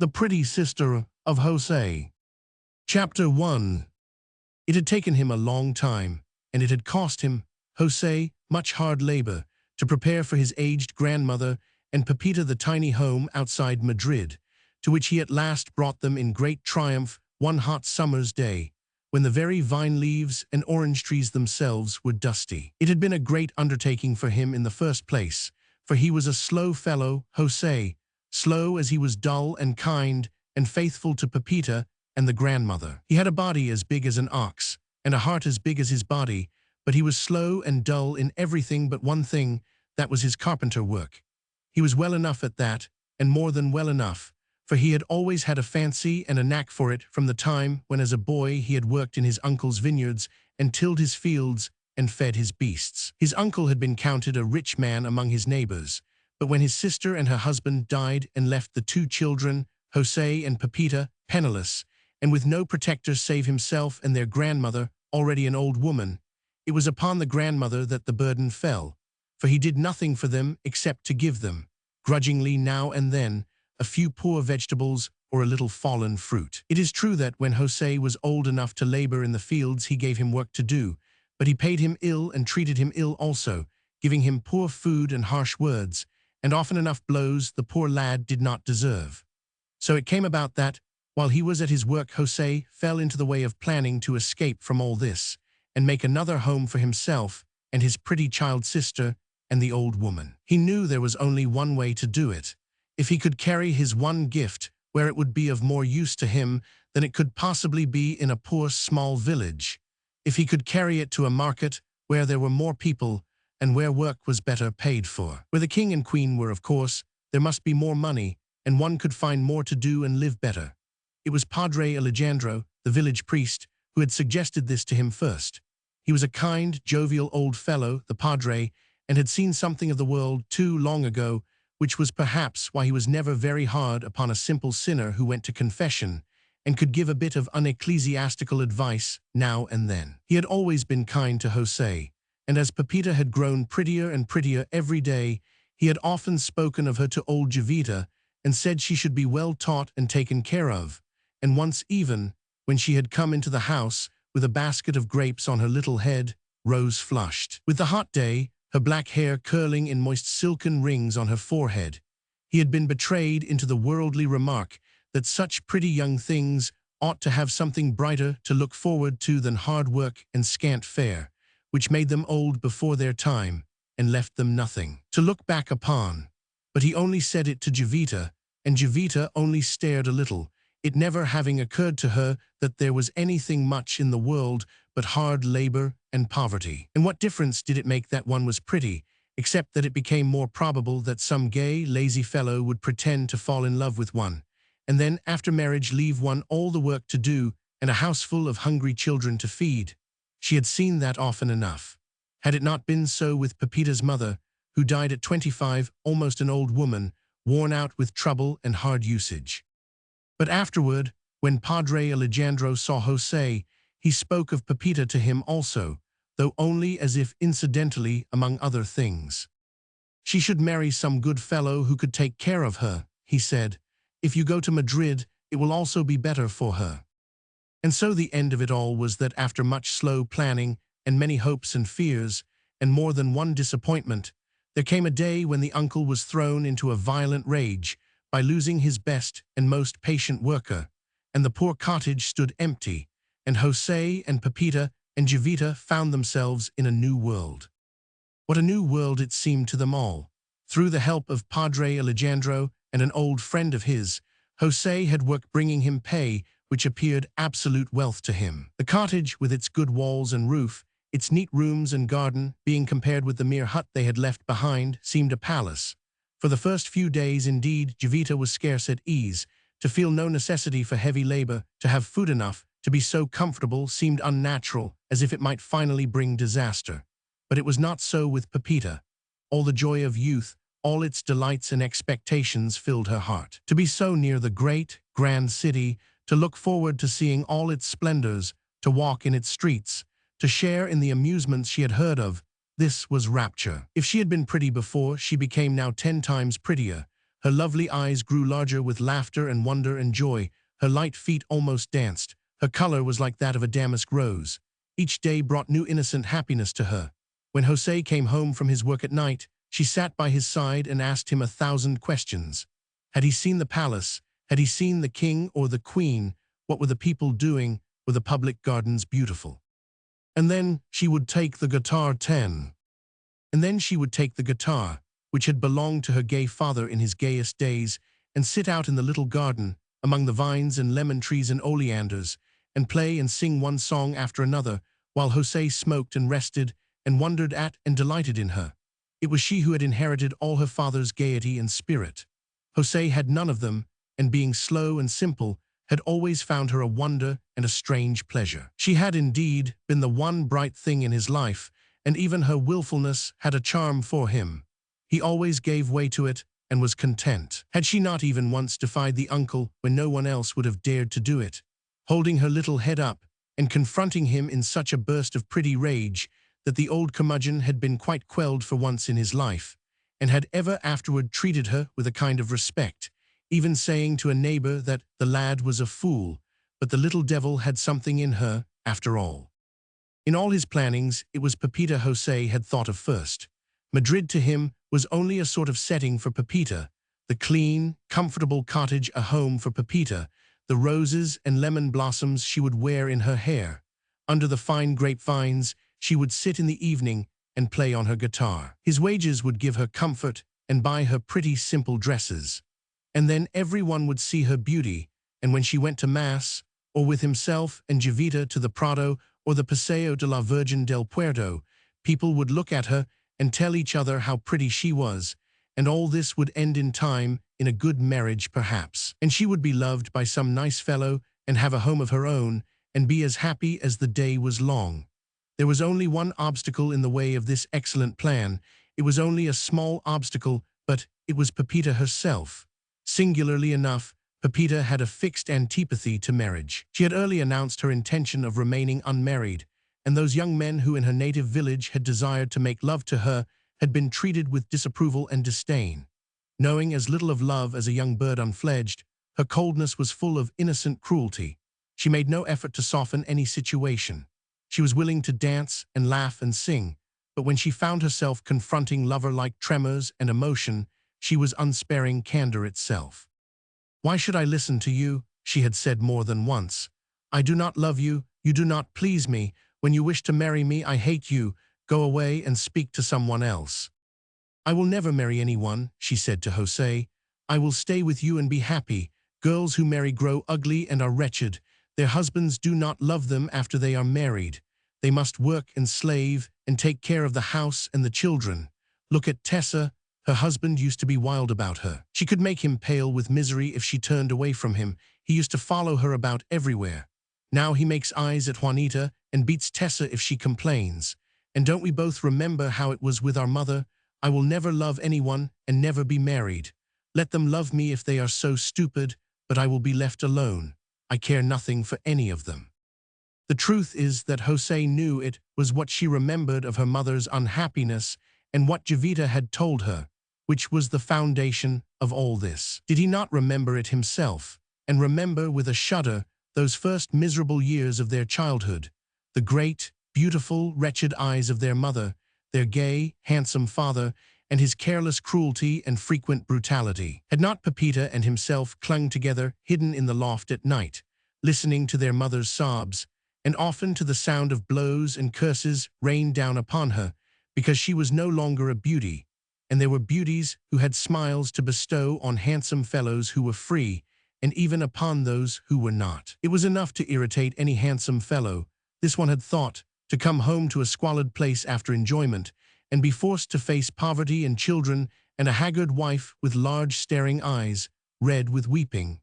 The Pretty Sister of José. Chapter 1. It had taken him a long time, and it had cost him, José, much hard labor, to prepare for his aged grandmother and Pepita the tiny home outside Madrid, to which he at last brought them in great triumph one hot summer's day, when the very vine leaves and orange trees themselves were dusty. It had been a great undertaking for him in the first place, for he was a slow fellow, José, slow as he was dull and kind and faithful to Pepita and the grandmother. He had a body as big as an ox, and a heart as big as his body, but he was slow and dull in everything but one thing, that was his carpenter work. He was well enough at that, and more than well enough, for he had always had a fancy and a knack for it from the time when as a boy he had worked in his uncle's vineyards and tilled his fields and fed his beasts. His uncle had been counted a rich man among his neighbors, but when his sister and her husband died and left the two children, José and Pepita, penniless, and with no protector save himself and their grandmother, already an old woman, it was upon the grandmother that the burden fell, for he did nothing for them except to give them, grudgingly now and then, a few poor vegetables or a little fallen fruit. It is true that when José was old enough to labor in the fields he gave him work to do, but he paid him ill and treated him ill also, giving him poor food and harsh words, and often enough blows the poor lad did not deserve. So it came about that, while he was at his work, José fell into the way of planning to escape from all this, and make another home for himself and his pretty child sister and the old woman. He knew there was only one way to do it. If he could carry his one gift where it would be of more use to him than it could possibly be in a poor small village, if he could carry it to a market where there were more people and where work was better paid for. Where the king and queen were, of course, there must be more money, and one could find more to do and live better. It was Padre Alejandro, the village priest, who had suggested this to him first. He was a kind, jovial old fellow, the padre, and had seen something of the world too long ago, which was perhaps why he was never very hard upon a simple sinner who went to confession, and could give a bit of unecclesiastical advice now and then. He had always been kind to José, and as Pepita had grown prettier and prettier every day, he had often spoken of her to old Jovita and said she should be well taught and taken care of, and once even, when she had come into the house with a basket of grapes on her little head, rose flushed. With the hot day, her black hair curling in moist silken rings on her forehead, he had been betrayed into the worldly remark that such pretty young things ought to have something brighter to look forward to than hard work and scant fare, which made them old before their time and left them nothing to look back upon. But he only said it to Jovita, and Jovita only stared a little, it never having occurred to her that there was anything much in the world but hard labor and poverty. And what difference did it make that one was pretty, except that it became more probable that some gay, lazy fellow would pretend to fall in love with one, and then after marriage leave one all the work to do and a house full of hungry children to feed. She had seen that often enough. Had it not been so with Pepita's mother, who died at 25, almost an old woman, worn out with trouble and hard usage. But afterward, when Padre Alejandro saw José, he spoke of Pepita to him also, though only as if incidentally among other things. She should marry some good fellow who could take care of her, he said. If you go to Madrid, it will also be better for her. And so the end of it all was that after much slow planning and many hopes and fears, and more than one disappointment, there came a day when the uncle was thrown into a violent rage by losing his best and most patient worker, and the poor cottage stood empty, and José and Pepita and Jovita found themselves in a new world. What a new world it seemed to them all. Through the help of Padre Alejandro and an old friend of his, José had work bringing him pay which appeared absolute wealth to him. The cottage, with its good walls and roof, its neat rooms and garden, being compared with the mere hut they had left behind, seemed a palace. For the first few days, indeed, Jovita was scarce at ease. To feel no necessity for heavy labor, to have food enough, to be so comfortable seemed unnatural, as if it might finally bring disaster. But it was not so with Pepita. All the joy of youth, all its delights and expectations filled her heart. To be so near the great, grand city, to look forward to seeing all its splendors, to walk in its streets, to share in the amusements she had heard of, this was rapture. If she had been pretty before, she became now 10 times prettier, Her lovely eyes grew larger with laughter and wonder and joy. Her light feet almost danced. Her color was like that of a damask rose. Each day brought new innocent happiness to her. When José came home from his work at night, she sat by his side and asked him 1,000 questions. Had he seen the palace? Had he seen the king or the queen? What were the people doing? Were the public gardens beautiful? And then she would take the guitar which had belonged to her gay father in his gayest days, and sit out in the little garden, among the vines and lemon trees and oleanders, and play and sing one song after another, while José smoked and rested, and wondered at and delighted in her. It was she who had inherited all her father's gaiety and spirit. José had none of them, and being slow and simple, had always found her a wonder and a strange pleasure. She had indeed been the one bright thing in his life, and even her willfulness had a charm for him. He always gave way to it and was content. Had she not even once defied the uncle when no one else would have dared to do it, holding her little head up and confronting him in such a burst of pretty rage that the old curmudgeon had been quite quelled for once in his life, and had ever afterward treated her with a kind of respect, even saying to a neighbor that the lad was a fool, but the little devil had something in her, after all. In all his plannings, it was Pepita José had thought of first. Madrid to him was only a sort of setting for Pepita, the clean, comfortable cottage a home for Pepita, the roses and lemon blossoms she would wear in her hair. Under the fine grapevines, she would sit in the evening and play on her guitar. His wages would give her comfort and buy her pretty, simple dresses. And then everyone would see her beauty, and when she went to Mass, or with himself and Jovita to the Prado or the Paseo de la Virgen del Puerto, people would look at her and tell each other how pretty she was, and all this would end in time in a good marriage perhaps. And she would be loved by some nice fellow and have a home of her own and be as happy as the day was long. There was only one obstacle in the way of this excellent plan. It was only a small obstacle, but it was Pepita herself. Singularly enough, Pepita had a fixed antipathy to marriage. She had early announced her intention of remaining unmarried, and those young men who in her native village had desired to make love to her had been treated with disapproval and disdain. Knowing as little of love as a young bird unfledged, her coldness was full of innocent cruelty. She made no effort to soften any situation. She was willing to dance and laugh and sing, but when she found herself confronting lover-like tremors and emotion, she was unsparing candor itself. "Why should I listen to you?" she had said more than once. "I do not love you, you do not please me. When you wish to marry me, I hate you. Go away and speak to someone else." "I will never marry anyone," she said to José. "I will stay with you and be happy. Girls who marry grow ugly and are wretched. Their husbands do not love them after they are married. They must work and slave and take care of the house and the children. Look at Tessa. Her husband used to be wild about her. She could make him pale with misery if she turned away from him. He used to follow her about everywhere. Now he makes eyes at Juanita and beats Tessa if she complains. And don't we both remember how it was with our mother? I will never love anyone and never be married. Let them love me if they are so stupid, but I will be left alone. I care nothing for any of them." The truth is that José knew it was what she remembered of her mother's unhappiness and what Jovita had told her, which was the foundation of all this. Did he not remember it himself, and remember with a shudder those first miserable years of their childhood, the great, beautiful, wretched eyes of their mother, their gay, handsome father, and his careless cruelty and frequent brutality? Had not Pepita and himself clung together, hidden in the loft at night, listening to their mother's sobs, and often to the sound of blows and curses rained down upon her, because she was no longer a beauty, and there were beauties who had smiles to bestow on handsome fellows who were free, and even upon those who were not. It was enough to irritate any handsome fellow, this one had thought, to come home to a squalid place after enjoyment, and be forced to face poverty and children and a haggard wife with large staring eyes, red with weeping.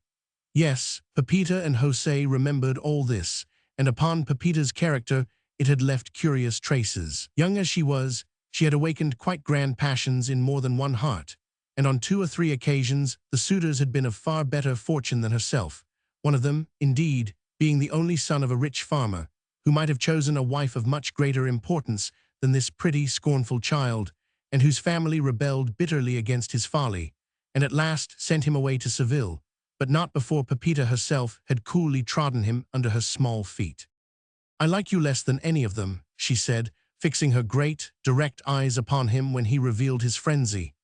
Yes, Pepita and José remembered all this, and upon Pepita's character it had left curious traces. Young as she was, she had awakened quite grand passions in more than one heart, and on 2 or 3 occasions the suitors had been of far better fortune than herself, one of them, indeed, being the only son of a rich farmer, who might have chosen a wife of much greater importance than this pretty, scornful child, and whose family rebelled bitterly against his folly, and at last sent him away to Seville, but not before Pepita herself had coolly trodden him under her small feet. "I like you less than any of them," she said, fixing her great, direct eyes upon him when he revealed his frenzy.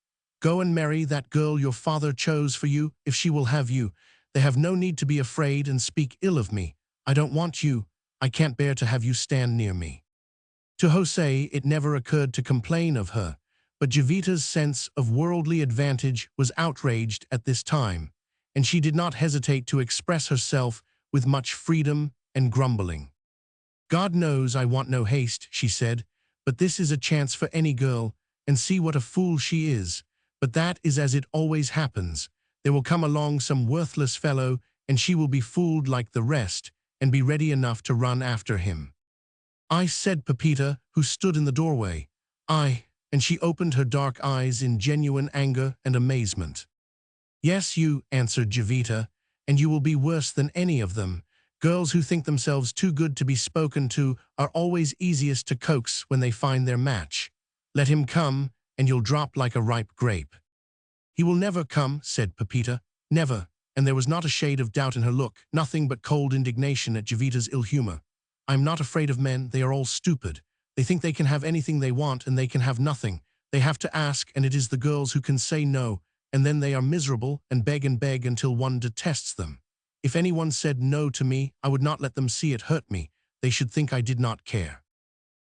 "Go and marry that girl your father chose for you if she will have you. They have no need to be afraid and speak ill of me. I don't want you. I can't bear to have you stand near me." To José, it never occurred to complain of her, but Jovita's sense of worldly advantage was outraged at this time, and she did not hesitate to express herself with much freedom and grumbling. "God knows I want no haste," she said, "but this is a chance for any girl, and see what a fool she is. But that is as it always happens. There will come along some worthless fellow, and she will be fooled like the rest, and be ready enough to run after him." "I," said Pepita, who stood in the doorway. "I," and she opened her dark eyes in genuine anger and amazement. "Yes, you," answered Jovita, "and you will be worse than any of them. Girls who think themselves too good to be spoken to are always easiest to coax when they find their match. Let him come, and you'll drop like a ripe grape." "He will never come," said Pepita. "Never," and there was not a shade of doubt in her look, nothing but cold indignation at Jovita's ill humor. "I'm not afraid of men, they are all stupid. They think they can have anything they want and they can have nothing. They have to ask, and it is the girls who can say no, and then they are miserable and beg until one detests them. If anyone said no to me, I would not let them see it hurt me. They should think I did not care."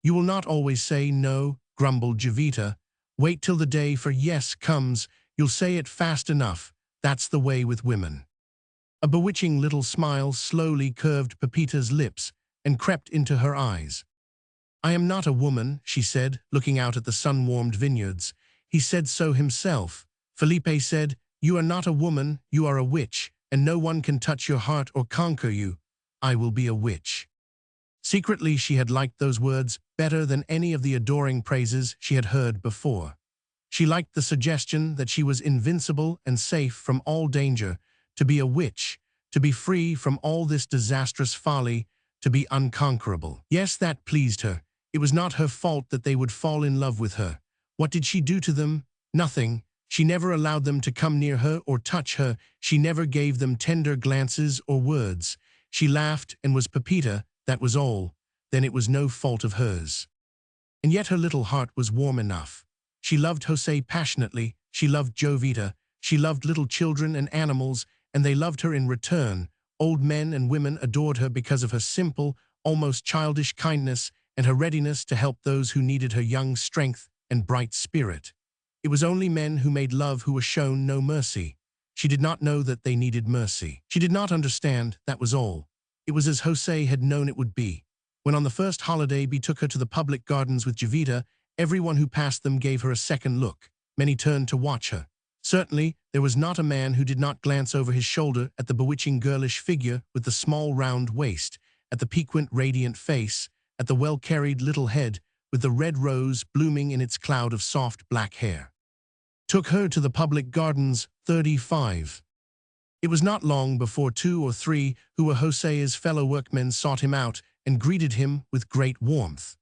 "You will not always say no," grumbled Jovita. "Wait till the day for yes comes. You'll say it fast enough. That's the way with women." A bewitching little smile slowly curved Pepita's lips and crept into her eyes. "I am not a woman," she said, looking out at the sun-warmed vineyards. "He said so himself. Felipe said, 'You are not a woman, you are a witch, and no one can touch your heart or conquer you. I will be a witch.'" Secretly, she had liked those words better than any of the adoring praises she had heard before. She liked the suggestion that she was invincible and safe from all danger, to be a witch, to be free from all this disastrous folly, to be unconquerable. Yes, that pleased her. It was not her fault that they would fall in love with her. What did she do to them? Nothing. She never allowed them to come near her or touch her. She never gave them tender glances or words. She laughed and was Pepita, that was all. Then it was no fault of hers. And yet her little heart was warm enough. She loved José passionately, she loved Jovita, she loved little children and animals, and they loved her in return. Old men and women adored her because of her simple, almost childish kindness and her readiness to help those who needed her young strength and bright spirit. It was only men who made love who were shown no mercy. She did not know that they needed mercy. She did not understand, that was all. It was as José had known it would be. When on the first holiday he took her to the public gardens with Jovita, everyone who passed them gave her a second look. Many turned to watch her. Certainly, there was not a man who did not glance over his shoulder at the bewitching girlish figure with the small round waist, at the piquant radiant face, at the well-carried little head with the red rose blooming in its cloud of soft black hair. Took her to the public gardens, 35. It was not long before 2 or 3 who were José's fellow workmen sought him out and greeted him with great warmth.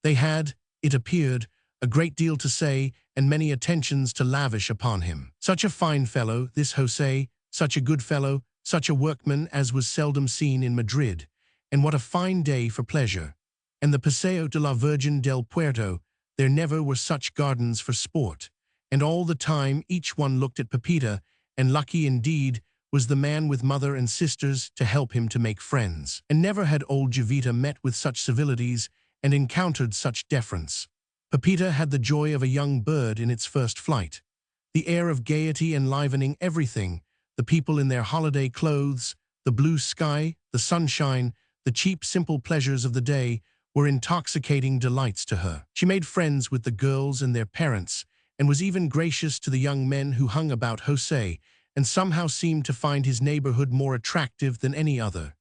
They had, it appeared, a great deal to say and many attentions to lavish upon him. Such a fine fellow, this José, such a good fellow, such a workman as was seldom seen in Madrid, and what a fine day for pleasure. And the Paseo de la Virgen del Puerto, there never were such gardens for sport. And all the time each one looked at Pepita, and lucky indeed was the man with mother and sisters to help him to make friends. And never had old Jovita met with such civilities and encountered such deference. Pepita had the joy of a young bird in its first flight. The air of gaiety enlivening everything, the people in their holiday clothes, the blue sky, the sunshine, the cheap simple pleasures of the day were intoxicating delights to her. She made friends with the girls and their parents, and was even gracious to the young men who hung about José, and somehow seemed to find his neighborhood more attractive than any other.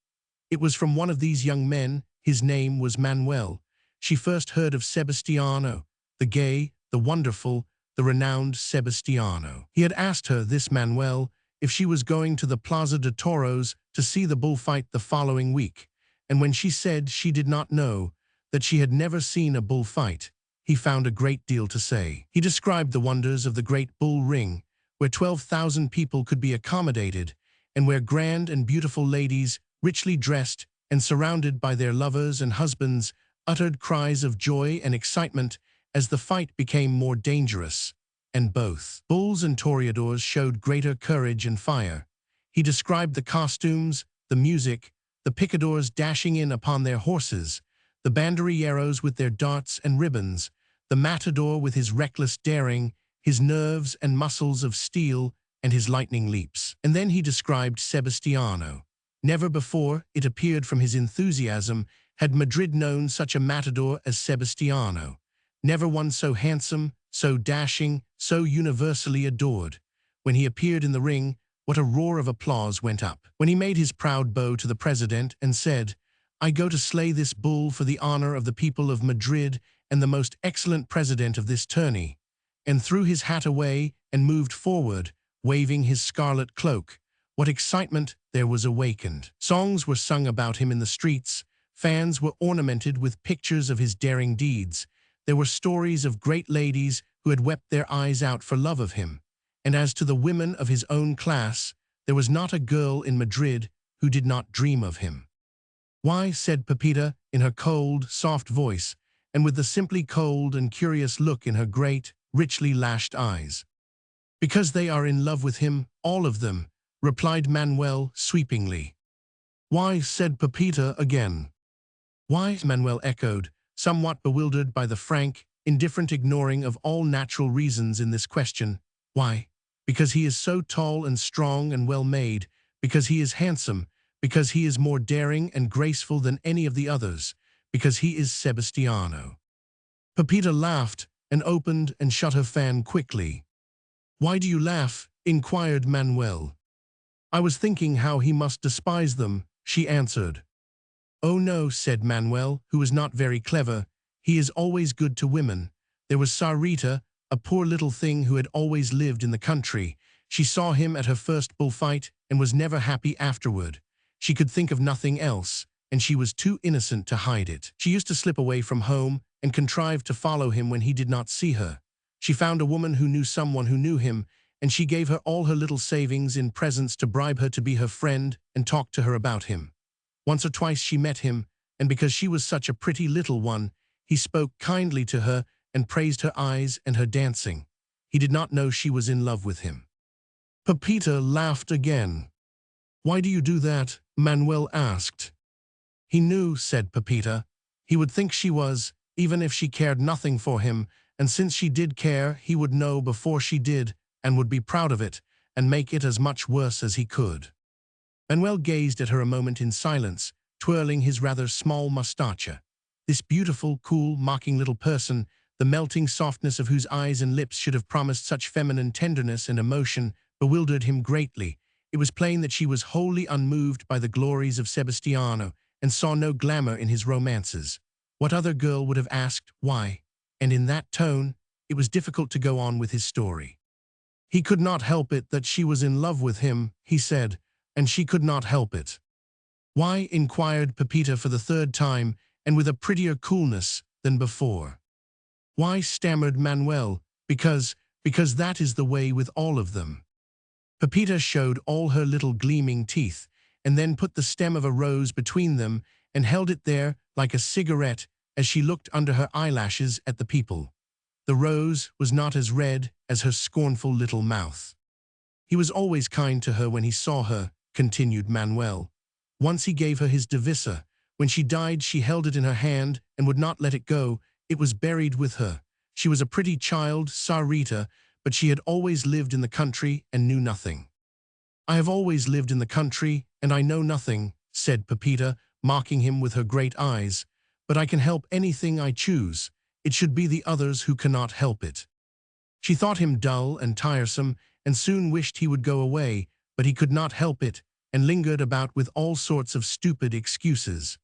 It was from one of these young men, his name was Manuel, she first heard of Sebastiano, the gay, the wonderful, the renowned Sebastiano. He had asked her, this Manuel, if she was going to the Plaza de Toros to see the bullfight the following week, and when she said she did not know, that she had never seen a bullfight, he found a great deal to say. He described the wonders of the great bull ring, where 12,000 people could be accommodated, and where grand and beautiful ladies, richly dressed and surrounded by their lovers and husbands, uttered cries of joy and excitement as the fight became more dangerous. And both bulls and toreadors showed greater courage and fire. He described the costumes, the music, the picadors dashing in upon their horses, the banderilleros with their darts and ribbons, the matador with his reckless daring, his nerves and muscles of steel, and his lightning leaps. And then he described Sebastiano. Never before, it appeared from his enthusiasm, had Madrid known such a matador as Sebastiano. Never one so handsome, so dashing, so universally adored. When he appeared in the ring, what a roar of applause went up. When he made his proud bow to the president and said, "I go to slay this bull for the honor of the people of Madrid and the most excellent president of this tourney," and threw his hat away and moved forward, waving his scarlet cloak, what excitement there was awakened. Songs were sung about him in the streets, fans were ornamented with pictures of his daring deeds, there were stories of great ladies who had wept their eyes out for love of him, and as to the women of his own class, there was not a girl in Madrid who did not dream of him. "Why," said Pepita in her cold, soft voice, and with the simply cold and curious look in her great, richly lashed eyes. "Because they are in love with him, all of them," replied Manuel sweepingly. "Why?" said Pepita again. "Why?" Manuel echoed, somewhat bewildered by the frank, indifferent ignoring of all natural reasons in this question. "Why? Because he is so tall and strong and well-made, because he is handsome, because he is more daring and graceful than any of the others, because he is Sebastiano." Pepita laughed and opened and shut her fan quickly. "Why do you laugh?" inquired Manuel. "I was thinking how he must despise them," she answered. "Oh no," said Manuel, who was not very clever. "He is always good to women. There was Sarita, a poor little thing who had always lived in the country. She saw him at her first bullfight and was never happy afterward. She could think of nothing else, and she was too innocent to hide it. She used to slip away from home and contrived to follow him when he did not see her. She found a woman who knew someone who knew him, and she gave her all her little savings in presents to bribe her to be her friend and talk to her about him. Once or twice she met him, and because she was such a pretty little one, he spoke kindly to her and praised her eyes and her dancing. He did not know she was in love with him." Pepita laughed again. "Why do you do that?" Manuel asked. "He knew," said Pepita. "He would think she was, even if she cared nothing for him, and since she did care, he would know before she did, and would be proud of it, and make it as much worse as he could." Manuel gazed at her a moment in silence, twirling his rather small mustache. This beautiful, cool, mocking little person, the melting softness of whose eyes and lips should have promised such feminine tenderness and emotion, bewildered him greatly. It was plain that she was wholly unmoved by the glories of Sebastiano, and saw no glamour in his romances. What other girl would have asked why? And in that tone, it was difficult to go on with his story. "He could not help it that she was in love with him," he said, "and she could not help it." "Why?" inquired Pepita for the third time, and with a prettier coolness than before. "Why?" stammered Manuel. Because that is the way with all of them." Pepita showed all her little gleaming teeth, and then put the stem of a rose between them and held it there like a cigarette as she looked under her eyelashes at the people. The rose was not as red as her scornful little mouth. "He was always kind to her when he saw her," continued Manuel. "Once he gave her his divisa. When she died, she held it in her hand and would not let it go. It was buried with her. She was a pretty child, Sarita, but she had always lived in the country and knew nothing." "I have always lived in the country, and I know nothing," said Pepita, mocking him with her great eyes. "But I can help anything I choose. It should be the others who cannot help it." She thought him dull and tiresome, and soon wished he would go away, but he could not help it, and lingered about with all sorts of stupid excuses.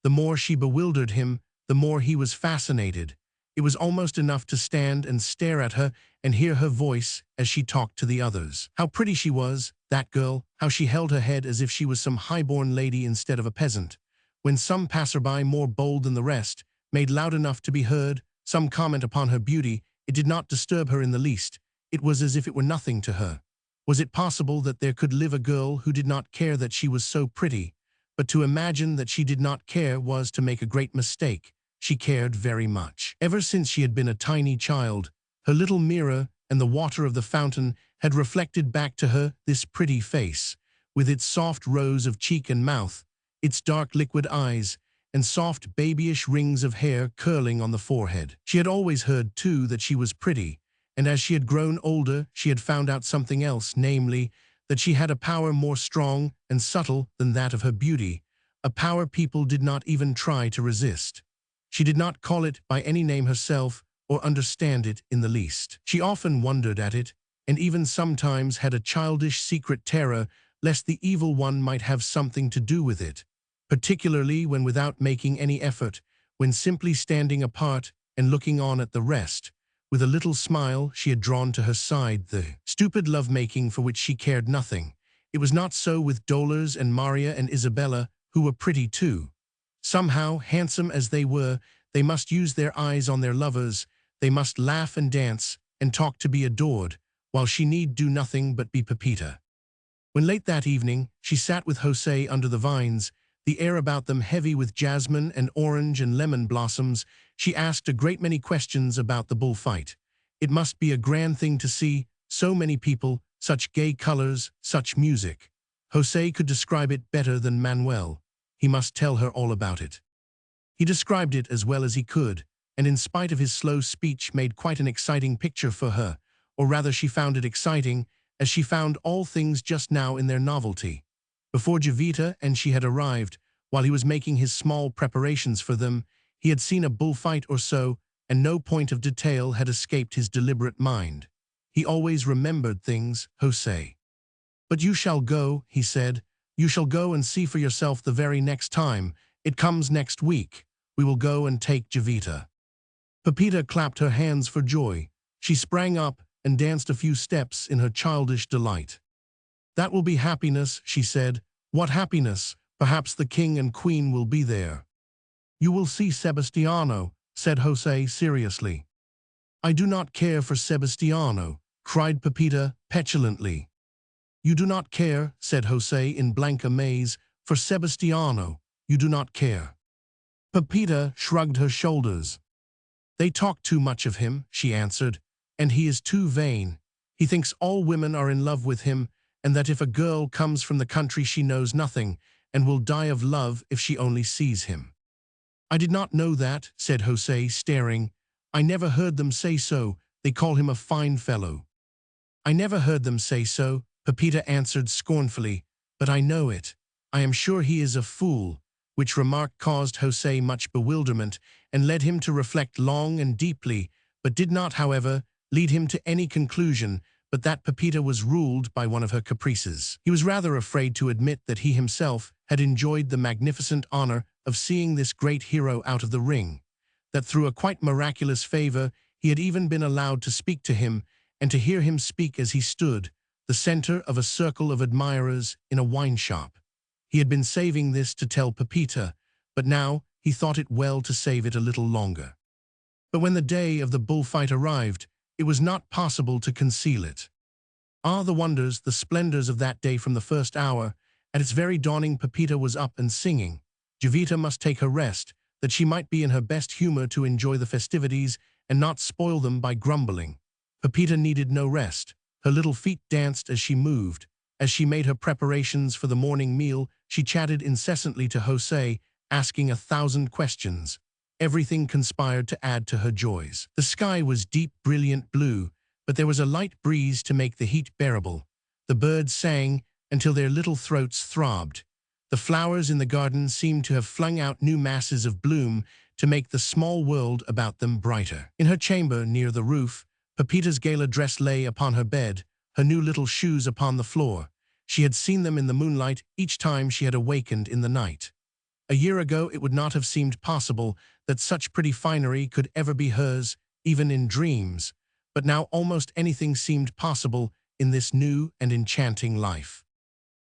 The more she bewildered him, the more he was fascinated. It was almost enough to stand and stare at her and hear her voice as she talked to the others. How pretty she was, that girl, how she held her head as if she was some high-born lady instead of a peasant. When some passerby, more bold than the rest, made loud enough to be heard some comment upon her beauty, it did not disturb her in the least. It was as if it were nothing to her. Was it possible that there could live a girl who did not care that she was so pretty? But to imagine that she did not care was to make a great mistake. She cared very much. Ever since she had been a tiny child, her little mirror and the water of the fountain had reflected back to her this pretty face, with its soft rose of cheek and mouth, its dark liquid eyes, and soft babyish rings of hair curling on the forehead. She had always heard, too, that she was pretty, and as she had grown older, she had found out something else, namely, that she had a power more strong and subtle than that of her beauty, a power people did not even try to resist. She did not call it by any name herself or understand it in the least. She often wondered at it, and even sometimes had a childish secret terror lest the evil one might have something to do with it, particularly when without making any effort, when simply standing apart and looking on at the rest, with a little smile she had drawn to her side the stupid love-making for which she cared nothing. It was not so with Dolores and Maria and Isabella, who were pretty too. Somehow, handsome as they were, they must use their eyes on their lovers, they must laugh and dance and talk to be adored, while she need do nothing but be Pepita. When late that evening, she sat with José under the vines, the air about them heavy with jasmine and orange and lemon blossoms, she asked a great many questions about the bullfight. It must be a grand thing to see, so many people, such gay colors, such music. José could describe it better than Manuel. He must tell her all about it. He described it as well as he could, and in spite of his slow speech made quite an exciting picture for her, or rather she found it exciting, as she found all things just now in their novelty. Before Jovita and she had arrived, while he was making his small preparations for them, he had seen a bullfight or so, and no point of detail had escaped his deliberate mind. He always remembered things, José. "But you shall go," he said. "You shall go and see for yourself the very next time. It comes next week. We will go and take Jovita." Pepita clapped her hands for joy. She sprang up and danced a few steps in her childish delight. "That will be happiness," she said. "What happiness? Perhaps the king and queen will be there." "You will see Sebastiano," said José seriously. "I do not care for Sebastiano," cried Pepita petulantly. "You do not care," said José in blank amaze, "for Sebastiano. You do not care." Pepita shrugged her shoulders. "They talk too much of him," she answered, "and he is too vain. He thinks all women are in love with him, and that if a girl comes from the country she knows nothing, and will die of love if she only sees him." "I did not know that," said José, staring. "I never heard them say so. They call him a fine fellow." "I never heard them say so," Pepita answered scornfully, "but I know it. I am sure he is a fool," which remark caused José much bewilderment and led him to reflect long and deeply, but did not, however, lead him to any conclusion but that Pepita was ruled by one of her caprices. He was rather afraid to admit that he himself had enjoyed the magnificent honor of seeing this great hero out of the ring, that through a quite miraculous favor he had even been allowed to speak to him, and to hear him speak as he stood, the center of a circle of admirers in a wine shop. He had been saving this to tell Pepita, but now he thought it well to save it a little longer. But when the day of the bullfight arrived, it was not possible to conceal it. Ah, the wonders, the splendors of that day from the first hour. At its very dawning, Pepita was up and singing. Jovita must take her rest, that she might be in her best humor to enjoy the festivities and not spoil them by grumbling. Pepita needed no rest. Her little feet danced as she moved. As she made her preparations for the morning meal, she chatted incessantly to José, asking 1,000 questions. Everything conspired to add to her joys. The sky was deep, brilliant blue, but there was a light breeze to make the heat bearable. The birds sang until their little throats throbbed. The flowers in the garden seemed to have flung out new masses of bloom to make the small world about them brighter. In her chamber near the roof, Pepita's gala dress lay upon her bed, her new little shoes upon the floor. She had seen them in the moonlight each time she had awakened in the night. A year ago it would not have seemed possible that such pretty finery could ever be hers, even in dreams, but now almost anything seemed possible in this new and enchanting life.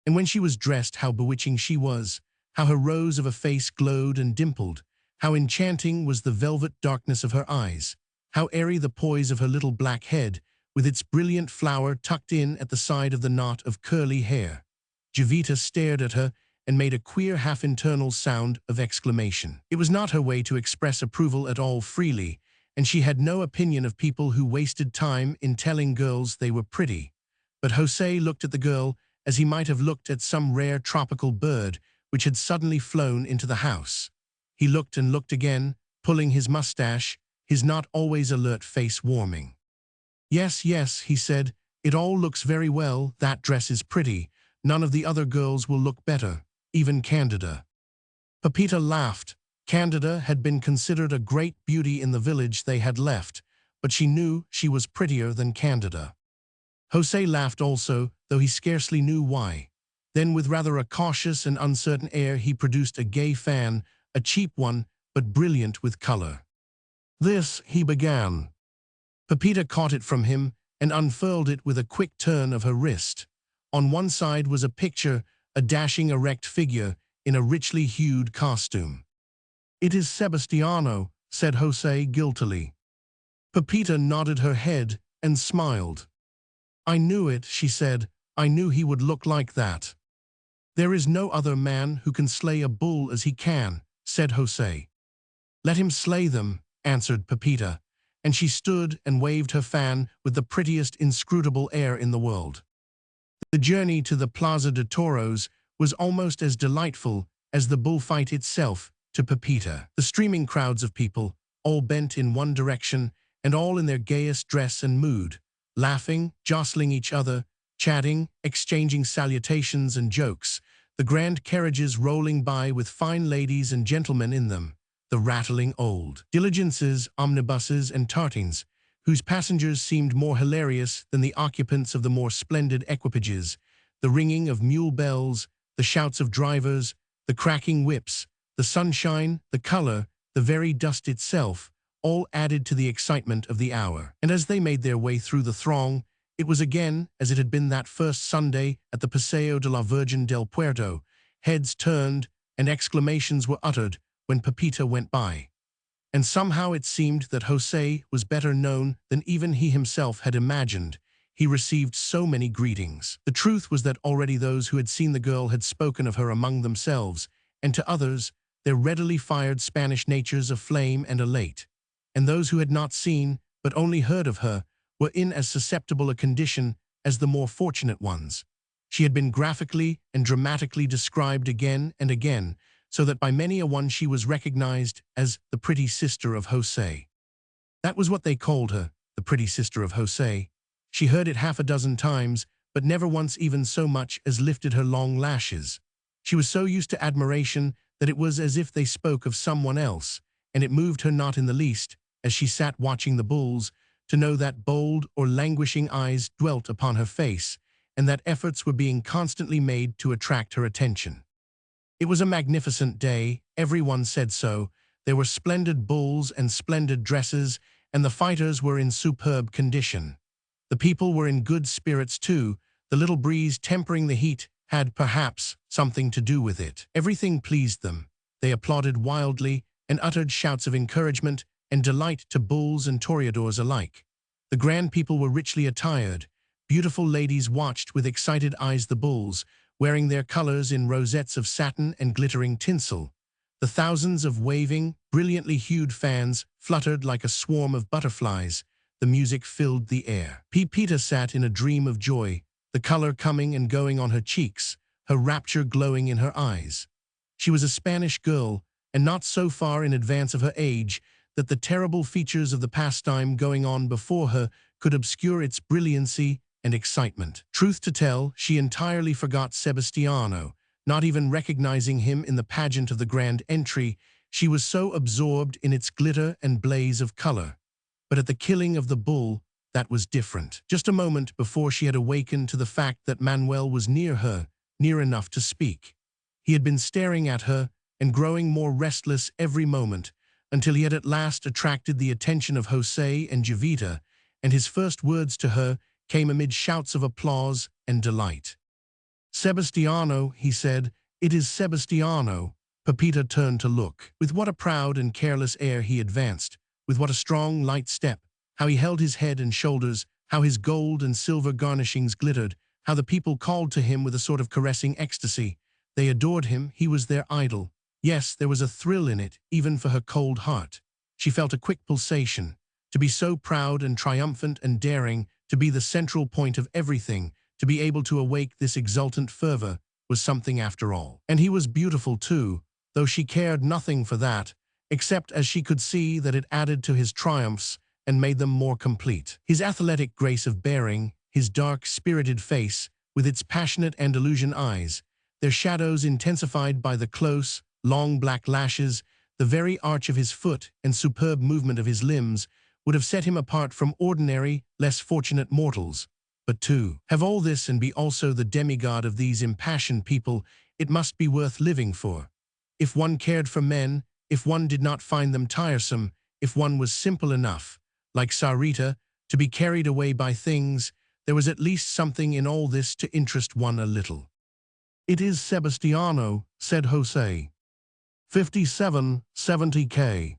And when she was dressed, how bewitching she was, how her rose of a face glowed and dimpled, how enchanting was the velvet darkness of her eyes, how airy the poise of her little black head, with its brilliant flower tucked in at the side of the knot of curly hair. Jovita stared at her and made a queer half-internal sound of exclamation. It was not her way to express approval at all freely, and she had no opinion of people who wasted time in telling girls they were pretty. But José looked at the girl as he might have looked at some rare tropical bird which had suddenly flown into the house. He looked and looked again, pulling his mustache, his not always alert face warming. "Yes, yes," he said, "it all looks very well, that dress is pretty. None of the other girls will look better, even Candida." Pepita laughed. Candida had been considered a great beauty in the village they had left, but she knew she was prettier than Candida. José laughed also, though he scarcely knew why. Then with rather a cautious and uncertain air he produced a gay fan, a cheap one, but brilliant with color. "This," he began. Pepita caught it from him and unfurled it with a quick turn of her wrist. On one side was a picture, a dashing erect figure in a richly hued costume. "It is Sebastiano," said José guiltily. Pepita nodded her head and smiled. "I knew it," she said. "I knew he would look like that." "There is no other man who can slay a bull as he can," said José. "Let him slay them," answered Pepita, and she stood and waved her fan with the prettiest inscrutable air in the world. The journey to the Plaza de Toros was almost as delightful as the bullfight itself to Pepita. The streaming crowds of people, all bent in one direction and all in their gayest dress and mood, laughing, jostling each other, chatting, exchanging salutations and jokes, the grand carriages rolling by with fine ladies and gentlemen in them, the rattling old diligences, omnibuses, and tartines, whose passengers seemed more hilarious than the occupants of the more splendid equipages, the ringing of mule bells, the shouts of drivers, the cracking whips, the sunshine, the color, the very dust itself, all added to the excitement of the hour. And as they made their way through the throng, it was again as it had been that first Sunday at the Paseo de la Virgen del Puerto. Heads turned and exclamations were uttered when Pepita went by. And somehow it seemed that José was better known than even he himself had imagined. He received so many greetings. The truth was that already those who had seen the girl had spoken of her among themselves, and to others, their readily fired Spanish natures aflame and elate. And those who had not seen, but only heard of her, were in as susceptible a condition as the more fortunate ones. She had been graphically and dramatically described again and again, so that by many a one she was recognized as the pretty sister of José. That was what they called her, the pretty sister of José. She heard it half a dozen times, but never once even so much as lifted her long lashes. She was so used to admiration that it was as if they spoke of someone else, and it moved her not in the least, as she sat watching the bulls, to know that bold or languishing eyes dwelt upon her face, and that efforts were being constantly made to attract her attention. It was a magnificent day, everyone said so. There were splendid bulls and splendid dresses, and the fighters were in superb condition. The people were in good spirits too. The little breeze tempering the heat had, perhaps, something to do with it. Everything pleased them. They applauded wildly and uttered shouts of encouragement and delight to bulls and toreadors alike. The grand people were richly attired. Beautiful ladies watched with excited eyes the bulls, wearing their colors in rosettes of satin and glittering tinsel. The thousands of waving, brilliantly hued fans fluttered like a swarm of butterflies. The music filled the air. Pepita sat in a dream of joy, the color coming and going on her cheeks, her rapture glowing in her eyes. She was a Spanish girl, and not so far in advance of her age that the terrible features of the pastime going on before her could obscure its brilliancy and excitement. Truth to tell, she entirely forgot Sebastiano, not even recognizing him in the pageant of the grand entry. She was so absorbed in its glitter and blaze of color. But at the killing of the bull, that was different. Just a moment before she had awakened to the fact that Manuel was near her, near enough to speak. He had been staring at her and growing more restless every moment, until he had at last attracted the attention of José and Jovita, and his first words to her came amid shouts of applause and delight. "Sebastiano," he said, "it is Sebastiano." Pepita turned to look. With what a proud and careless air he advanced, with what a strong, light step, how he held his head and shoulders, how his gold and silver garnishings glittered, how the people called to him with a sort of caressing ecstasy. They adored him, he was their idol. Yes, there was a thrill in it, even for her cold heart. She felt a quick pulsation. To be so proud and triumphant and daring, to be the central point of everything, to be able to awake this exultant fervor, was something after all. And he was beautiful too, though she cared nothing for that, except as she could see that it added to his triumphs and made them more complete. His athletic grace of bearing, his dark, spirited face, with its passionate Andalusian eyes, their shadows intensified by the close, long black lashes, the very arch of his foot and superb movement of his limbs, would have set him apart from ordinary, less fortunate mortals. But to have all this and be also the demigod of these impassioned people, it must be worth living for. If one cared for men, if one did not find them tiresome, if one was simple enough, like Sarita, to be carried away by things, there was at least something in all this to interest one a little. "It is Sebastiano," said José. 5770K.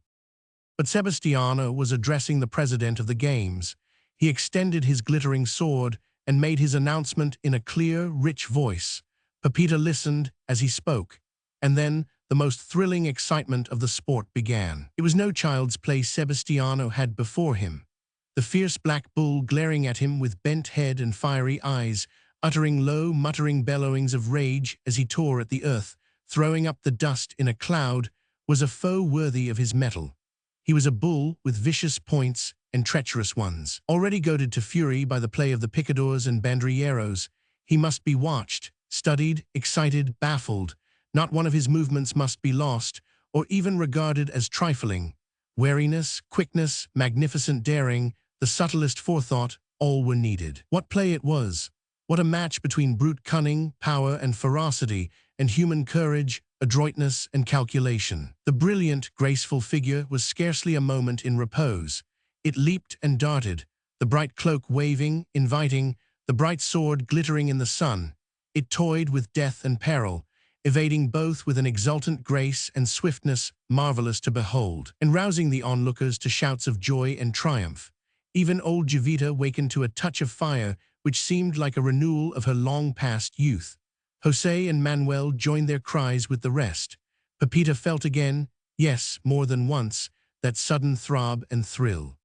But Sebastiano was addressing the president of the games. He extended his glittering sword and made his announcement in a clear, rich voice. Pepita listened as he spoke, and then the most thrilling excitement of the sport began. It was no child's play Sebastiano had before him. The fierce black bull glaring at him with bent head and fiery eyes, uttering low, muttering bellowings of rage as he tore at the earth, throwing up the dust in a cloud, was a foe worthy of his mettle. He was a bull with vicious points and treacherous ones. Already goaded to fury by the play of the picadors and bandrilleros, he must be watched, studied, excited, baffled. Not one of his movements must be lost, or even regarded as trifling. Wariness, quickness, magnificent daring, the subtlest forethought, all were needed. What play it was! What a match between brute cunning, power and ferocity, and human courage, adroitness and calculation. The brilliant, graceful figure was scarcely a moment in repose. It leaped and darted, the bright cloak waving, inviting, the bright sword glittering in the sun. It toyed with death and peril, evading both with an exultant grace and swiftness marvelous to behold, and rousing the onlookers to shouts of joy and triumph. Even old Jovita wakened to a touch of fire, which seemed like a renewal of her long-past youth. José and Manuel joined their cries with the rest. Pepita felt again, yes, more than once, that sudden throb and thrill.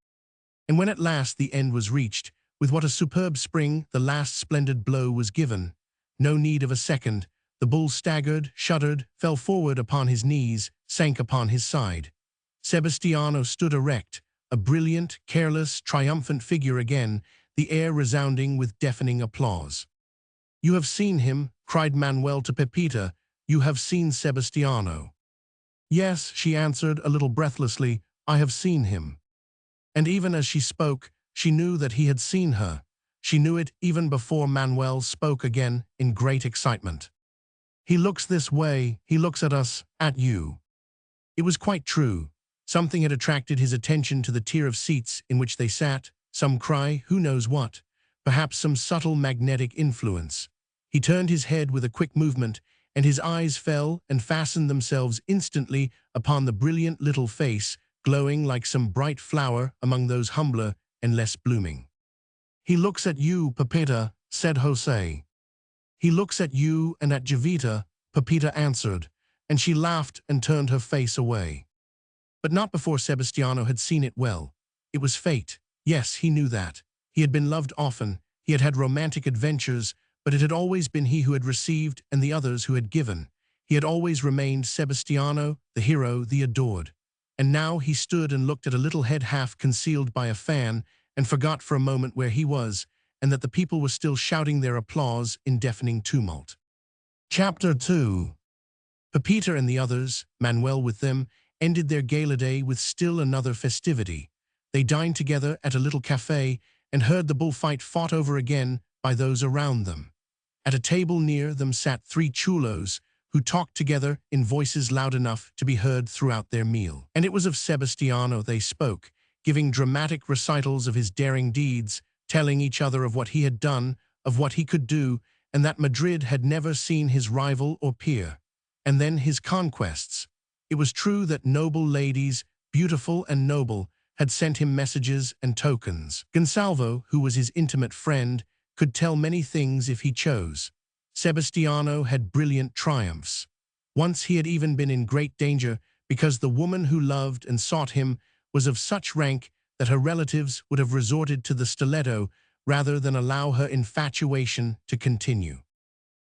And when at last the end was reached, with what a superb spring the last splendid blow was given, no need of a second, the bull staggered, shuddered, fell forward upon his knees, sank upon his side. Sebastiano stood erect, a brilliant, careless, triumphant figure again, the air resounding with deafening applause. "You have seen him," cried Manuel to Pepita. "You have seen Sebastiano." "Yes," she answered a little breathlessly, "I have seen him." And even as she spoke, she knew that he had seen her. She knew it even before Manuel spoke again in great excitement. "He looks this way, he looks at us, at you." It was quite true. Something had attracted his attention to the tier of seats in which they sat, some cry, who knows what, perhaps some subtle magnetic influence. He turned his head with a quick movement, and his eyes fell and fastened themselves instantly upon the brilliant little face, glowing like some bright flower among those humbler and less blooming. "He looks at you, Pepita," said José. "He looks at you and at Jovita," Pepita answered, and she laughed and turned her face away. But not before Sebastiano had seen it well. It was fate. Yes, he knew that. He had been loved often, he had had romantic adventures, but it had always been he who had received and the others who had given. He had always remained Sebastiano, the hero, the adored. And now he stood and looked at a little head half concealed by a fan and forgot for a moment where he was, and that the people were still shouting their applause in deafening tumult. Chapter 2. Pepita and the others, Manuel with them, ended their gala day with still another festivity. They dined together at a little café and heard the bullfight fought over again by those around them. At a table near them sat 3 chulos, who talked together in voices loud enough to be heard throughout their meal. And it was of Sebastiano they spoke, giving dramatic recitals of his daring deeds, telling each other of what he had done, of what he could do, and that Madrid had never seen his rival or peer. And then his conquests. It was true that noble ladies, beautiful and noble, had sent him messages and tokens. Gonsalvo, who was his intimate friend, could tell many things if he chose. Sebastiano had brilliant triumphs. Once he had even been in great danger because the woman who loved and sought him was of such rank that her relatives would have resorted to the stiletto rather than allow her infatuation to continue.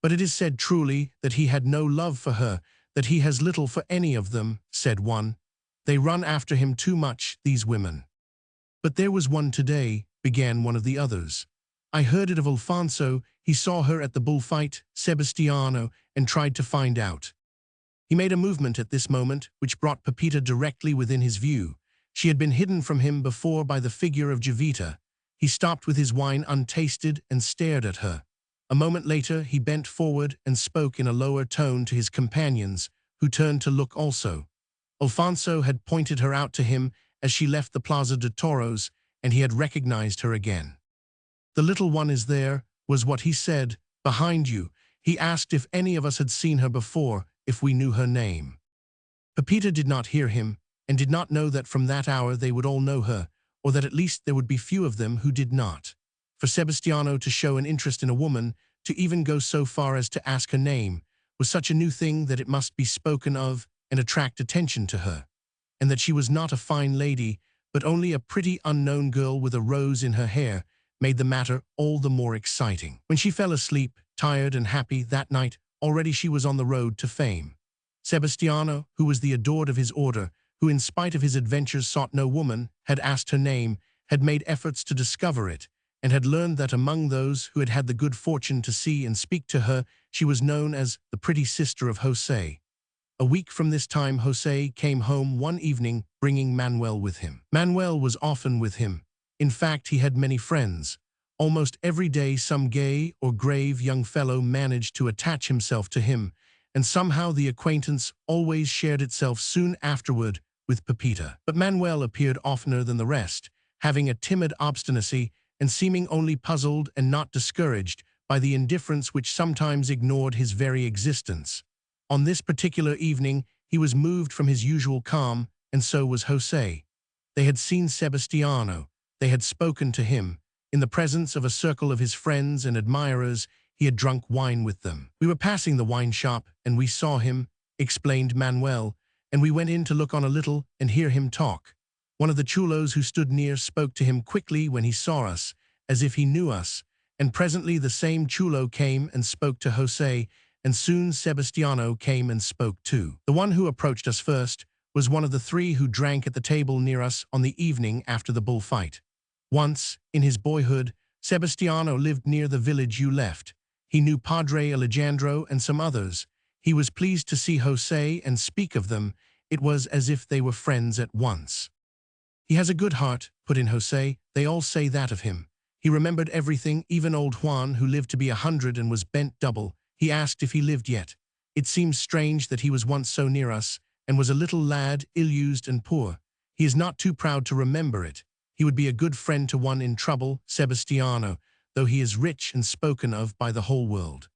But it is said truly that he had no love for her, that he has little for any of them, said one. They run after him too much, these women. But there was one today, began one of the others. I heard it of Alfonso. He saw her at the bullfight, Sebastiano, and tried to find out. He made a movement at this moment which brought Pepita directly within his view. She had been hidden from him before by the figure of Jovita. He stopped with his wine untasted and stared at her. A moment later he bent forward and spoke in a lower tone to his companions, who turned to look also. Alfonso had pointed her out to him as she left the Plaza de Toros, and he had recognized her again. The little one is there, was what he said, behind you. He asked if any of us had seen her before, if we knew her name. Pepita did not hear him, and did not know that from that hour they would all know her, or that at least there would be few of them who did not. For Sebastiano to show an interest in a woman, to even go so far as to ask her name, was such a new thing that it must be spoken of and attract attention to her, and that she was not a fine lady, but only a pretty unknown girl with a rose in her hair, made the matter all the more exciting. When she fell asleep, tired and happy that night, already she was on the road to fame. Sebastiano, who was the adored of his order, who in spite of his adventures sought no woman, had asked her name, had made efforts to discover it, and had learned that among those who had had the good fortune to see and speak to her, she was known as the pretty sister of José. A week from this time José came home one evening bringing Manuel with him. Manuel was often with him. In fact, he had many friends. Almost every day some gay or grave young fellow managed to attach himself to him, and somehow the acquaintance always shared itself soon afterward with Pepita. But Manuel appeared oftener than the rest, having a timid obstinacy and seeming only puzzled and not discouraged by the indifference which sometimes ignored his very existence. On this particular evening he was moved from his usual calm, and so was José. They had seen Sebastiano. They had spoken to him. In the presence of a circle of his friends and admirers, he had drunk wine with them. We were passing the wine shop, and we saw him, explained Manuel, and we went in to look on a little and hear him talk. One of the chulos who stood near spoke to him quickly when he saw us, as if he knew us, and presently the same chulo came and spoke to José, and soon Sebastiano came and spoke too. The one who approached us first was one of the three who drank at the table near us on the evening after the bullfight. Once, in his boyhood, Sebastiano lived near the village you left. He knew Padre Alejandro and some others. He was pleased to see José and speak of them. It was as if they were friends at once. He has a good heart, put in José. They all say that of him. He remembered everything, even old Juan, who lived to be 100 and was bent double. He asked if he lived yet. It seems strange that he was once so near us, and was a little lad, ill-used and poor. He is not too proud to remember it. He would be a good friend to one in trouble, Sebastiano, though he is rich and spoken of by the whole world.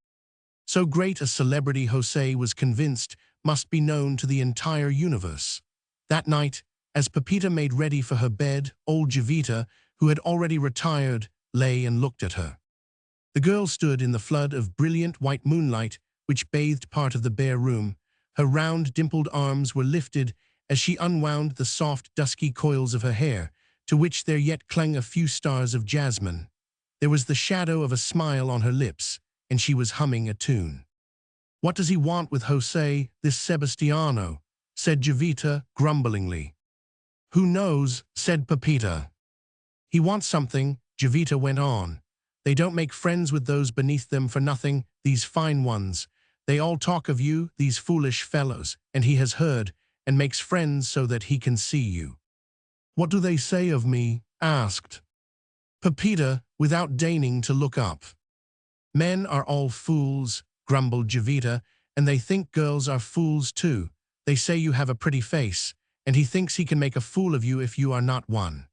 So great a celebrity José was convinced must be known to the entire universe. That night, as Pepita made ready for her bed, old Jovita, who had already retired, lay and looked at her. The girl stood in the flood of brilliant white moonlight which bathed part of the bare room. Her round, dimpled arms were lifted as she unwound the soft, dusky coils of her hair, to which there yet clung a few stars of jasmine. There was the shadow of a smile on her lips, and she was humming a tune. "What does he want with José, this Sebastiano?" said Jovita grumblingly. "Who knows?" said Pepita. "He wants something," Jovita went on. "They don't make friends with those beneath them for nothing, these fine ones. They all talk of you, these foolish fellows, and he has heard, and makes friends so that he can see you." "What do they say of me?" asked Pepita, without deigning to look up. "Men are all fools," grumbled Jovita, "and they think girls are fools too. They say you have a pretty face, and he thinks he can make a fool of you if you are not one."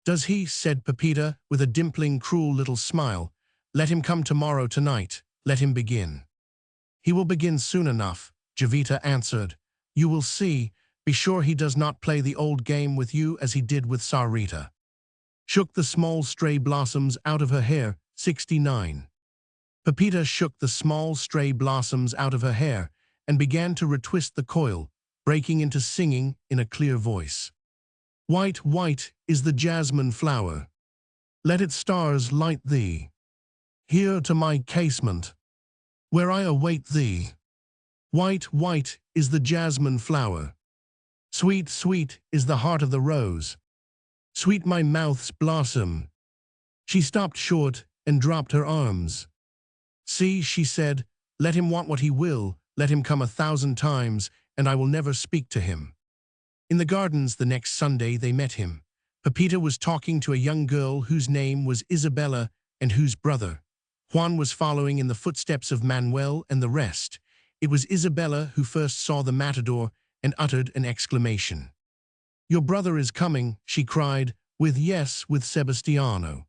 "Does he?" said Pepita, with a dimpling, cruel little smile. "Let him come tomorrow tonight. Let him begin." "He will begin soon enough," Jovita answered. "You will see. Be sure he does not play the old game with you as he did with Sarita. Shook the small stray blossoms out of her hair. 69. Pepita shook the small stray blossoms out of her hair and began to retwist the coil, breaking into singing in a clear voice. White, white is the jasmine flower. Let its stars light thee. Here to my casement, where I await thee. White, white is the jasmine flower. Sweet, sweet is the heart of the rose. Sweet my mouth's blossom. She stopped short and dropped her arms. See, she said, let him want what he will, let him come 1,000 times, and I will never speak to him. In the gardens the next Sunday they met him. Pepita was talking to a young girl whose name was Isabella and whose brother, Juan, was following in the footsteps of Manuel and the rest. It was Isabella who first saw the matador and uttered an exclamation. Your brother is coming, she cried, with Sebastiano.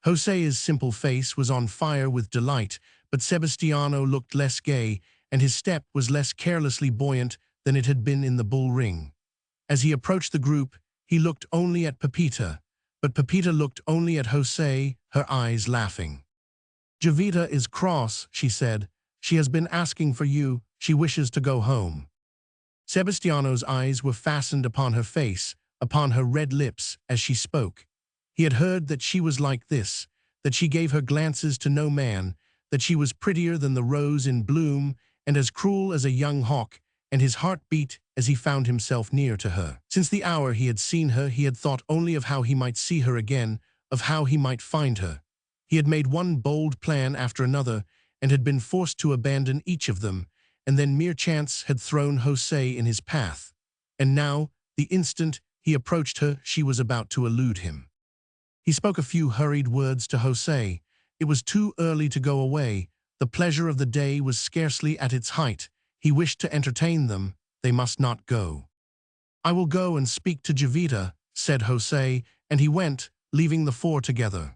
José's simple face was on fire with delight, but Sebastiano looked less gay, and his step was less carelessly buoyant than it had been in the bull ring. As he approached the group, he looked only at Pepita, but Pepita looked only at José, her eyes laughing. Jovita is cross, she said. She has been asking for you. She wishes to go home. Sebastiano's eyes were fastened upon her face, upon her red lips, as she spoke. He had heard that she was like this, that she gave her glances to no man, that she was prettier than the rose in bloom and as cruel as a young hawk, and his heart beat as he found himself near to her. Since the hour he had seen her, he had thought only of how he might see her again, of how he might find her. He had made one bold plan after another, and had been forced to abandon each of them, and then mere chance had thrown José in his path. And now, the instant he approached her, she was about to elude him. He spoke a few hurried words to José. It was too early to go away. The pleasure of the day was scarcely at its height. He wished to entertain them. They must not go. I will go and speak to Jovita, said José, and he went, leaving the four together.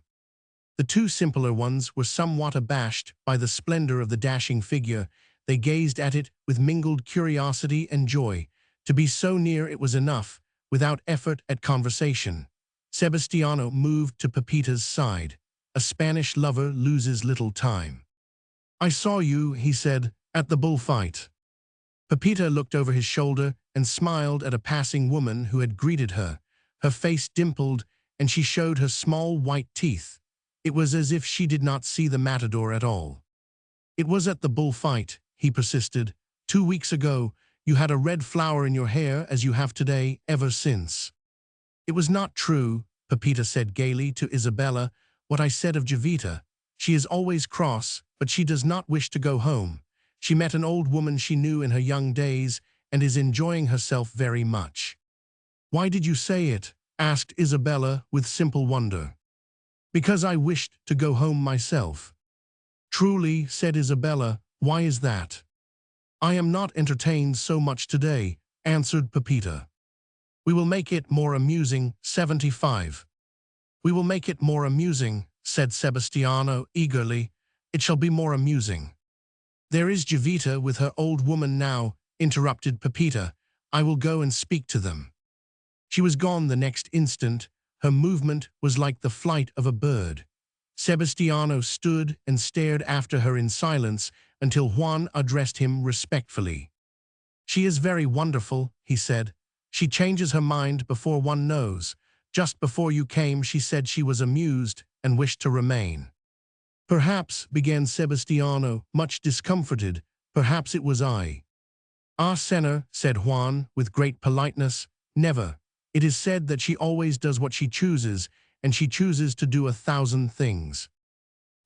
The two simpler ones were somewhat abashed by the splendor of the dashing figure. They gazed at it with mingled curiosity and joy. To be so near it was enough, without effort at conversation. Sebastiano moved to Pepita's side. A Spanish lover loses little time. I saw you, he said, at the bullfight. Pepita looked over his shoulder and smiled at a passing woman who had greeted her. Her face dimpled, and she showed her small white teeth. It was as if she did not see the matador at all. It was at the bullfight, he persisted. 2 weeks ago, you had a red flower in your hair as you have today ever since. It was not true, Pepita said gaily to Isabella, what I said of Jovita. She is always cross, but she does not wish to go home. She met an old woman she knew in her young days and is enjoying herself very much. Why did you say it? Asked Isabella with simple wonder. Because I wished to go home myself. Truly, said Isabella, why is that? I am not entertained so much today, answered Pepita. We will make it more amusing. 75. We will make it more amusing, said Sebastiano eagerly. It shall be more amusing. There is Jovita with her old woman now, interrupted Pepita. I will go and speak to them. She was gone the next instant. Her movement was like the flight of a bird. Sebastiano stood and stared after her in silence until Juan addressed him respectfully. She is very wonderful, he said. She changes her mind before one knows. Just before you came, she said she was amused and wished to remain. Perhaps, began Sebastiano, much discomforted, perhaps it was I. Ah, Senor, said Juan, with great politeness, never. It is said that she always does what she chooses, and she chooses to do 1,000 things.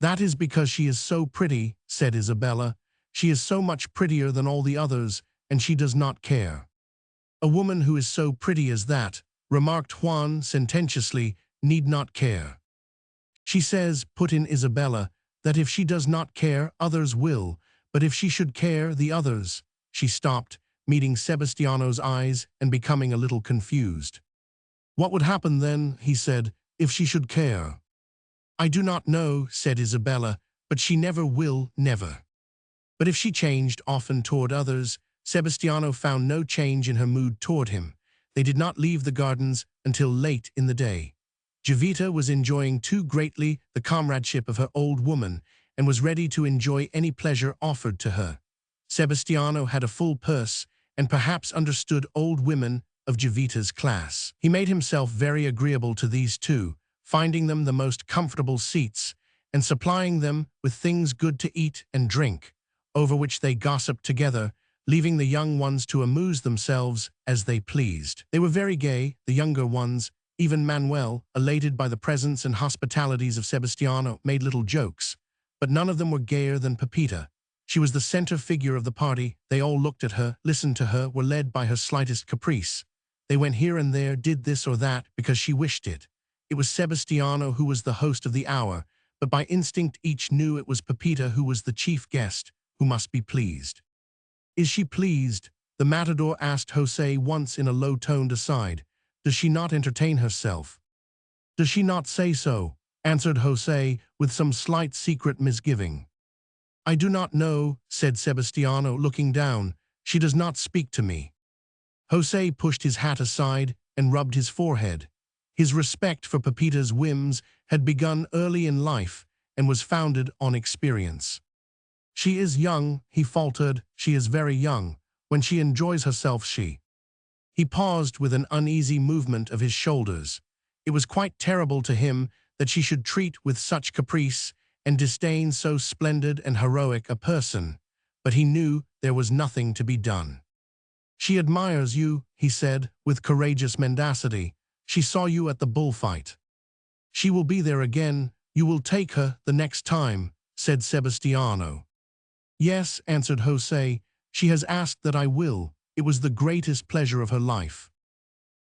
That is because she is so pretty, said Isabella. She is so much prettier than all the others, and she does not care. A woman who is so pretty as that, remarked Juan sententiously, need not care. She says, put in Isabella, that if she does not care, others will, but if she should care, the others. She stopped, meeting Sebastiano's eyes and becoming a little confused. What would happen then, he said, if she should care? I do not know, said Isabella, but she never will, never. But if she changed often toward others, Sebastiano found no change in her mood toward him. They did not leave the gardens until late in the day. Jovita was enjoying too greatly the comradeship of her old woman and was ready to enjoy any pleasure offered to her. Sebastiano had a full purse and perhaps understood old women of Jovita's class. He made himself very agreeable to these two, finding them the most comfortable seats and supplying them with things good to eat and drink, over which they gossiped together, leaving the young ones to amuse themselves as they pleased. They were very gay, the younger ones. Even Manuel, elated by the presence and hospitalities of Sebastiano, made little jokes, but none of them were gayer than Pepita. She was the center figure of the party. They all looked at her, listened to her, were led by her slightest caprice. They went here and there, did this or that, because she wished it. It was Sebastiano who was the host of the hour, but by instinct each knew it was Pepita who was the chief guest, who must be pleased. "Is she pleased?" the matador asked José once in a low-toned aside. "Does she not entertain herself?" "Does she not say so?" answered José with some slight secret misgiving. "I do not know," said Sebastiano, looking down. "She does not speak to me." José pushed his hat aside and rubbed his forehead. His respect for Pepita's whims had begun early in life and was founded on experience. "She is young," he faltered. "She is very young. When she enjoys herself she—" He paused with an uneasy movement of his shoulders. It was quite terrible to him that she should treat with such caprice and disdain so splendid and heroic a person, but he knew there was nothing to be done. "She admires you," he said, with courageous mendacity. "She saw you at the bullfight." "She will be there again. You will take her the next time," said Sebastiano. "Yes," answered José. "She has asked that I will. It was the greatest pleasure of her life."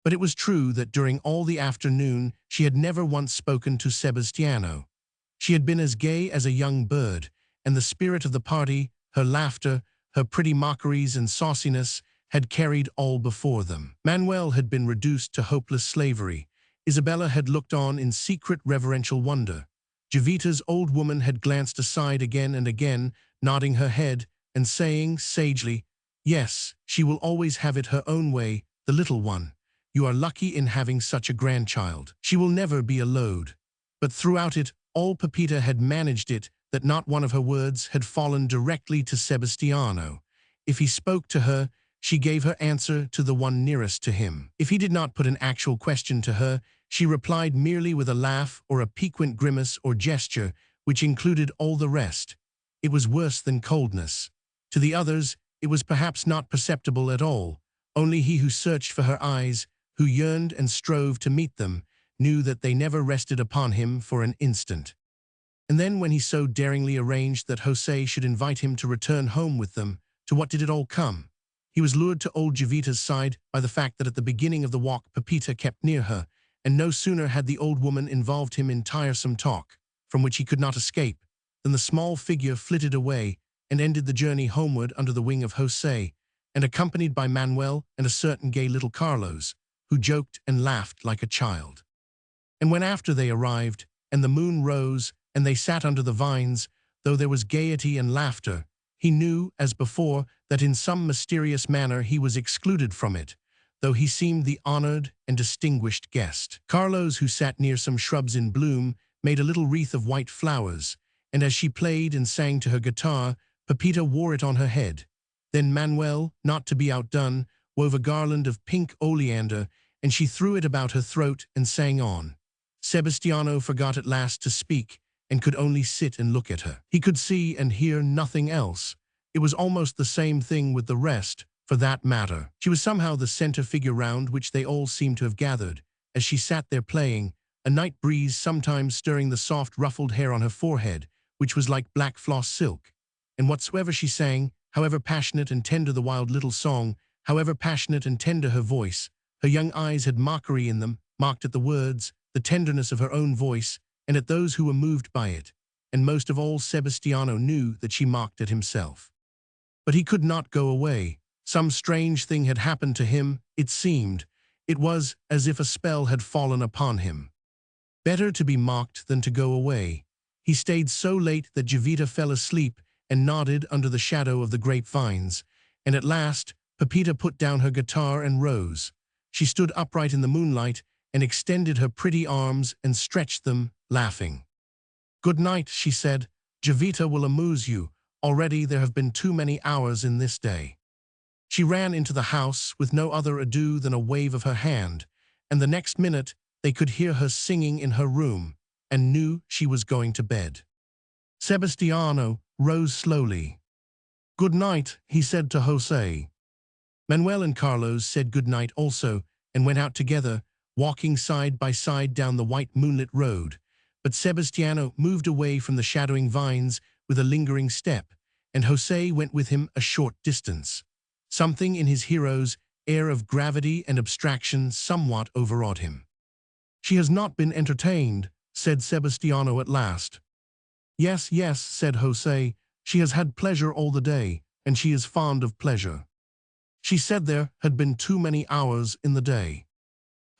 But it was true that during all the afternoon she had never once spoken to Sebastiano. She had been as gay as a young bird, and the spirit of the party, her laughter, her pretty mockeries and sauciness, had carried all before them. Manuel had been reduced to hopeless slavery. Isabella had looked on in secret reverential wonder. Jovita's old woman had glanced aside again and again, nodding her head and saying sagely, "Yes, she will always have it her own way, the little one. You are lucky in having such a grandchild. She will never be a load." But throughout it all Pepita had managed it that not one of her words had fallen directly to Sebastiano. If he spoke to her, she gave her answer to the one nearest to him. If he did not put an actual question to her, she replied merely with a laugh or a piquant grimace or gesture, which included all the rest. It was worse than coldness. To the others, it was perhaps not perceptible at all. Only he who searched for her eyes, who yearned and strove to meet them, knew that they never rested upon him for an instant. And then when he so daringly arranged that José should invite him to return home with them, to what did it all come? He was lured to old Jovita's side by the fact that at the beginning of the walk Pepita kept near her, and no sooner had the old woman involved him in tiresome talk, from which he could not escape, than the small figure flitted away and ended the journey homeward under the wing of José, and accompanied by Manuel and a certain gay little Carlos, who joked and laughed like a child. And when after they arrived, and the moon rose, and they sat under the vines, though there was gaiety and laughter, he knew, as before, that in some mysterious manner he was excluded from it, though he seemed the honored and distinguished guest. Carlos, who sat near some shrubs in bloom, made a little wreath of white flowers, and as she played and sang to her guitar, Pepita wore it on her head. Then Manuel, not to be outdone, wove a garland of pink oleander, and she threw it about her throat and sang on. Sebastiano forgot at last to speak, and could only sit and look at her. He could see and hear nothing else. It was almost the same thing with the rest, for that matter. She was somehow the center figure round which they all seemed to have gathered, as she sat there playing, a night breeze sometimes stirring the soft ruffled hair on her forehead, which was like black floss silk. And whatsoever she sang, however passionate and tender the wild little song, however passionate and tender her voice, her young eyes had mockery in them, mocked at the words, the tenderness of her own voice, and at those who were moved by it, and most of all Sebastiano knew that she mocked at himself. But he could not go away. Some strange thing had happened to him, it seemed. It was as if a spell had fallen upon him. Better to be mocked than to go away. He stayed so late that Jovita fell asleep and nodded under the shadow of the grapevines, and at last, Pepita put down her guitar and rose. She stood upright in the moonlight and extended her pretty arms and stretched them, laughing. "Good night," she said. "Jovita will amuse you. Already there have been too many hours in this day." She ran into the house with no other ado than a wave of her hand, and the next minute they could hear her singing in her room, and knew she was going to bed. Sebastiano rose slowly. "Good night," he said to José. Manuel and Carlos said good night also, and went out together, walking side by side down the white moonlit road. But Sebastiano moved away from the shadowing vines with a lingering step, and José went with him a short distance. Something in his hero's air of gravity and abstraction somewhat overawed him. "She has not been entertained," said Sebastiano at last. "Yes, yes," said José. "She has had pleasure all the day, and she is fond of pleasure. She said there had been too many hours in the day."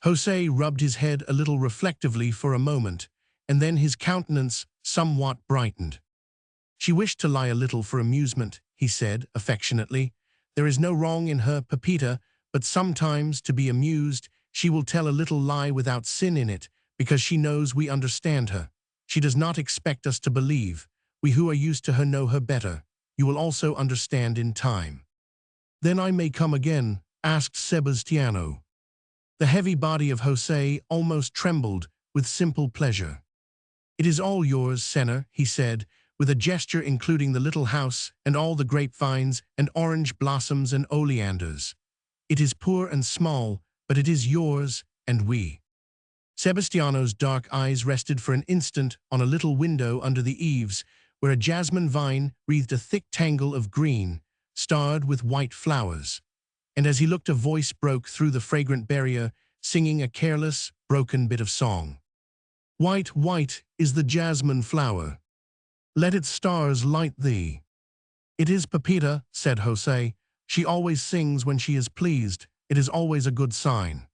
José rubbed his head a little reflectively for a moment, and then his countenance somewhat brightened. "She wished to lie a little for amusement," he said affectionately. "There is no wrong in her, Pepita, but sometimes, to be amused, she will tell a little lie without sin in it, because she knows we understand her. She does not expect us to believe. We who are used to her know her better. You will also understand in time." "Then I may come again?" asked Sebastiano. The heavy body of José almost trembled with simple pleasure. "It is all yours, Senor," he said, with a gesture including the little house and all the grapevines and orange blossoms and oleanders. "It is poor and small, but it is yours, and we." Sebastiano's dark eyes rested for an instant on a little window under the eaves, where a jasmine vine wreathed a thick tangle of green, starred with white flowers. And as he looked, a voice broke through the fragrant barrier, singing a careless, broken bit of song. "White, white is the jasmine flower. Let its stars light thee." "It is Pepita," said José. "She always sings when she is pleased. It is always a good sign."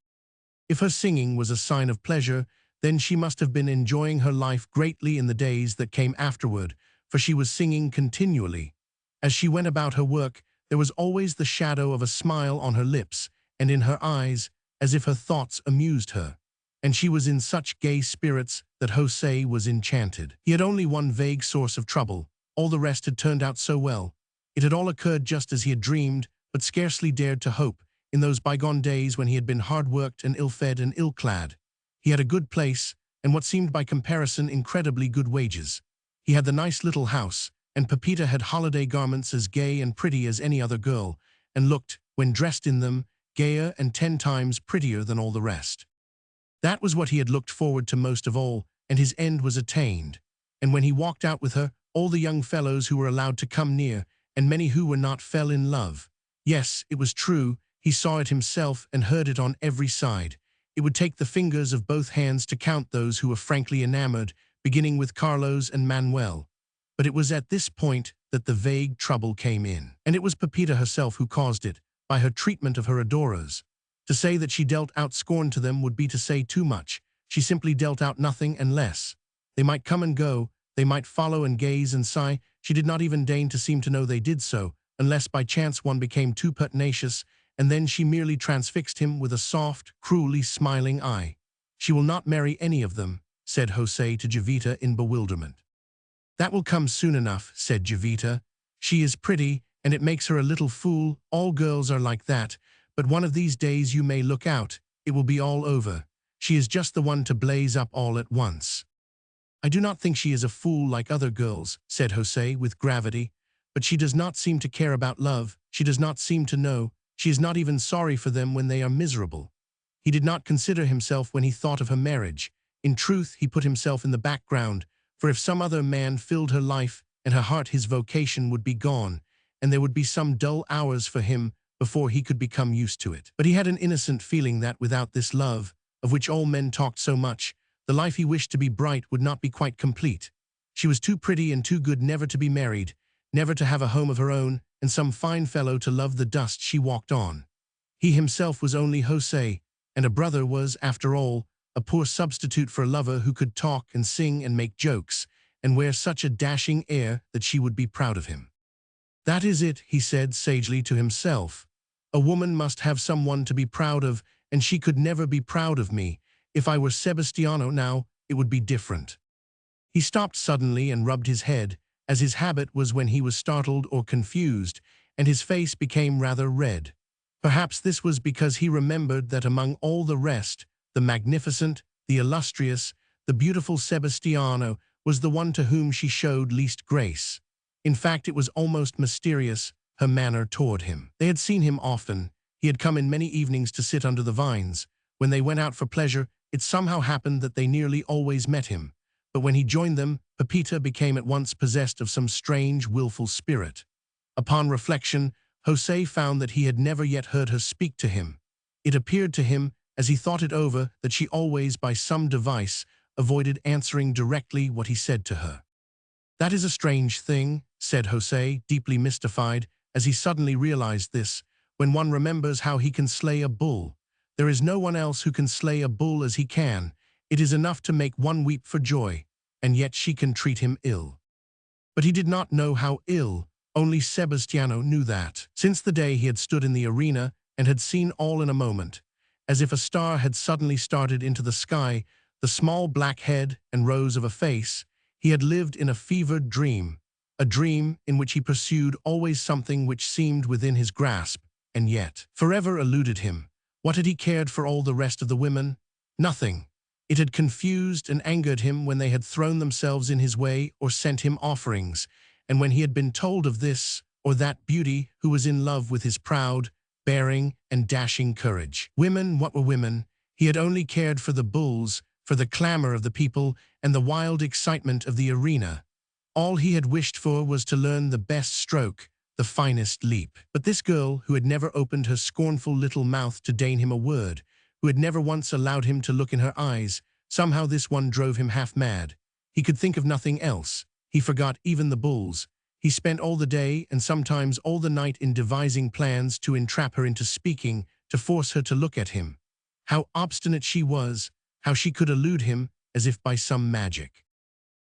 If her singing was a sign of pleasure, then she must have been enjoying her life greatly in the days that came afterward, for she was singing continually. As she went about her work, there was always the shadow of a smile on her lips and in her eyes, as if her thoughts amused her. And she was in such gay spirits that José was enchanted. He had only one vague source of trouble. All the rest had turned out so well. It had all occurred just as he had dreamed, but scarcely dared to hope, in those bygone days when he had been hard-worked and ill-fed and ill-clad. He had a good place, and what seemed by comparison incredibly good wages. He had the nice little house, and Pepita had holiday garments as gay and pretty as any other girl, and looked, when dressed in them, gayer and 10 times prettier than all the rest. That was what he had looked forward to most of all, and his end was attained. And when he walked out with her, all the young fellows who were allowed to come near, and many who were not, fell in love. Yes, it was true, he saw it himself and heard it on every side. It would take the fingers of both hands to count those who were frankly enamored, beginning with Carlos and Manuel. But it was at this point that the vague trouble came in. And it was Pepita herself who caused it, by her treatment of her adorers. To say that she dealt out scorn to them would be to say too much. She simply dealt out nothing and less. They might come and go, they might follow and gaze and sigh. She did not even deign to seem to know they did so, unless by chance one became too pertinacious, and then she merely transfixed him with a soft, cruelly smiling eye. "She will not marry any of them," said José to Jovita in bewilderment. "That will come soon enough," said Jovita. "She is pretty, and it makes her a little fool. All girls are like that, but one of these days you may look out. It will be all over. She is just the one to blaze up all at once." "I do not think she is a fool like other girls," said José with gravity. "But she does not seem to care about love. She does not seem to know. She is not even sorry for them when they are miserable." He did not consider himself when he thought of her marriage. In truth, he put himself in the background, for if some other man filled her life and her heart, his vocation would be gone, and there would be some dull hours for him before he could become used to it. But he had an innocent feeling that without this love, of which all men talked so much, the life he wished to be bright would not be quite complete. She was too pretty and too good never to be married, never to have a home of her own, and some fine fellow to love the dust she walked on. He himself was only José, and a brother was, after all, a poor substitute for a lover who could talk and sing and make jokes, and wear such a dashing air that she would be proud of him. That is it, he said sagely to himself. A woman must have someone to be proud of, and she could never be proud of me. If I were Sebastiano now, it would be different. He stopped suddenly and rubbed his head, as his habit was when he was startled or confused, and his face became rather red. Perhaps this was because he remembered that among all the rest, the magnificent, the illustrious, the beautiful Sebastiano was the one to whom she showed least grace. In fact, it was almost mysterious, her manner toward him. They had seen him often. He had come in many evenings to sit under the vines. When they went out for pleasure, it somehow happened that they nearly always met him. But when he joined them, Pepita became at once possessed of some strange, willful spirit. Upon reflection, José found that he had never yet heard her speak to him. It appeared to him, as he thought it over, that she always, by some device, avoided answering directly what he said to her. "That is a strange thing," said José, deeply mystified, as he suddenly realized this. "When one remembers how he can slay a bull. There is no one else who can slay a bull as he can. It is enough to make one weep for joy, and yet she can treat him ill." But he did not know how ill. Only Sebastiano knew that. Since the day he had stood in the arena and had seen all in a moment, as if a star had suddenly started into the sky, the small black head and rose of a face, he had lived in a fevered dream, a dream in which he pursued always something which seemed within his grasp, and yet forever eluded him. What had he cared for all the rest of the women? Nothing. It had confused and angered him when they had thrown themselves in his way or sent him offerings, and when he had been told of this or that beauty who was in love with his proud, bearing, and dashing courage. Women, what were women? He had only cared for the bulls, for the clamor of the people, and the wild excitement of the arena. All he had wished for was to learn the best stroke, the finest leap. But this girl, who had never opened her scornful little mouth to deign him a word, who had never once allowed him to look in her eyes, somehow this one drove him half mad. He could think of nothing else. He forgot even the bulls. He spent all the day and sometimes all the night in devising plans to entrap her into speaking, to force her to look at him. How obstinate she was, how she could elude him as if by some magic.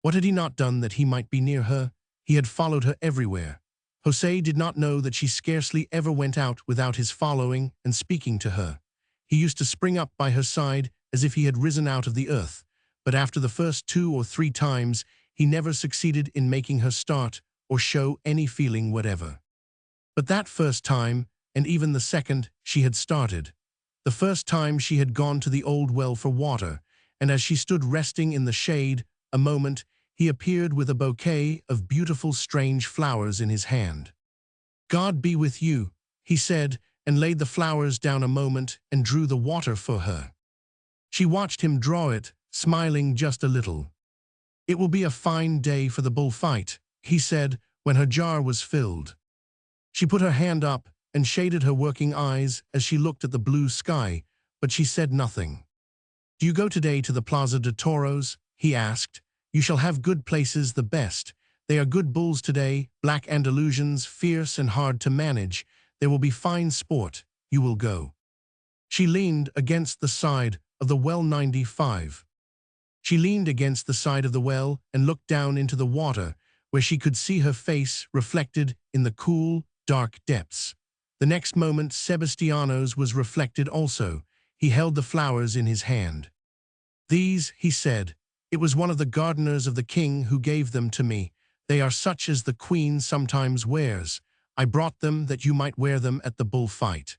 What had he not done that he might be near her? He had followed her everywhere. José did not know that she scarcely ever went out without his following and speaking to her. He used to spring up by her side as if he had risen out of the earth, but after the first 2 or 3 times, he never succeeded in making her start or show any feeling whatever. But that first time, and even the second, she had started. The first time she had gone to the old well for water, and as she stood resting in the shade, a moment, he appeared with a bouquet of beautiful strange flowers in his hand. "God be with you," he said, and laid the flowers down a moment and drew the water for her. She watched him draw it, smiling just a little. "It will be a fine day for the bullfight," he said, when her jar was filled. She put her hand up and shaded her working eyes as she looked at the blue sky, but she said nothing. "Do you go today to the Plaza de Toros?" he asked. "You shall have good places, the best. They are good bulls today, black Andalusians, fierce and hard to manage. There will be fine sport. You will go." She leaned against the side of the well 95. She leaned against the side of the well and looked down into the water, where she could see her face reflected in the cool, dark depths. The next moment Sebastiano's was reflected also. He held the flowers in his hand. "These," he said, "it was one of the gardeners of the king who gave them to me. They are such as the queen sometimes wears. I brought them that you might wear them at the bullfight."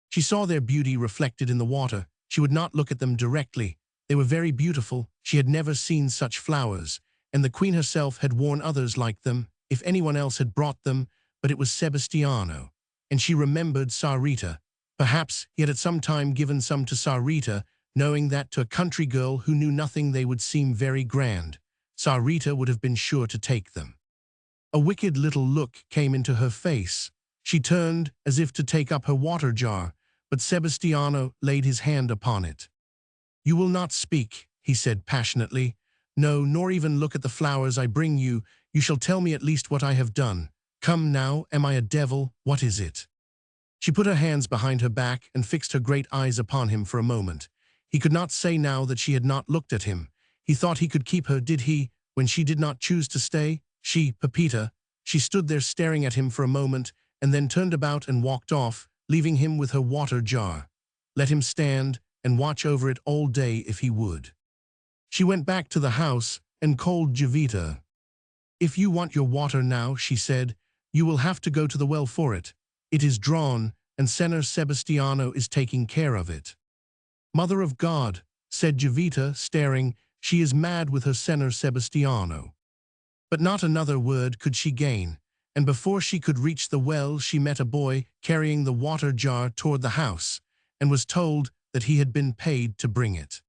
She saw their beauty reflected in the water. She would not look at them directly. They were very beautiful. She had never seen such flowers, and the queen herself had worn others like them, if anyone else had brought them, but it was Sebastiano. And she remembered Sarita. Perhaps he had at some time given some to Sarita, knowing that to a country girl who knew nothing they would seem very grand. Sarita would have been sure to take them. A wicked little look came into her face. She turned as if to take up her water jar, but Sebastiano laid his hand upon it. "You will not speak," he said passionately. "No, nor even look at the flowers I bring you. You shall tell me at least what I have done. Come now, am I a devil? What is it?" She put her hands behind her back and fixed her great eyes upon him for a moment. He could not say now that she had not looked at him. He thought he could keep her, did he, when she did not choose to stay? She, Pepita, She stood there staring at him for a moment and then turned about and walked off, leaving him with her water jar. Let him stand and watch over it all day if he would. She went back to the house and called Jovita. "If you want your water now," she said, "you will have to go to the well for it. It is drawn, and Senor Sebastiano is taking care of it." "Mother of God," said Jovita, staring, "she is mad with her Senor Sebastiano." But not another word could she gain, and before she could reach the well she met a boy carrying the water jar toward the house, and was told that he had been paid to bring it.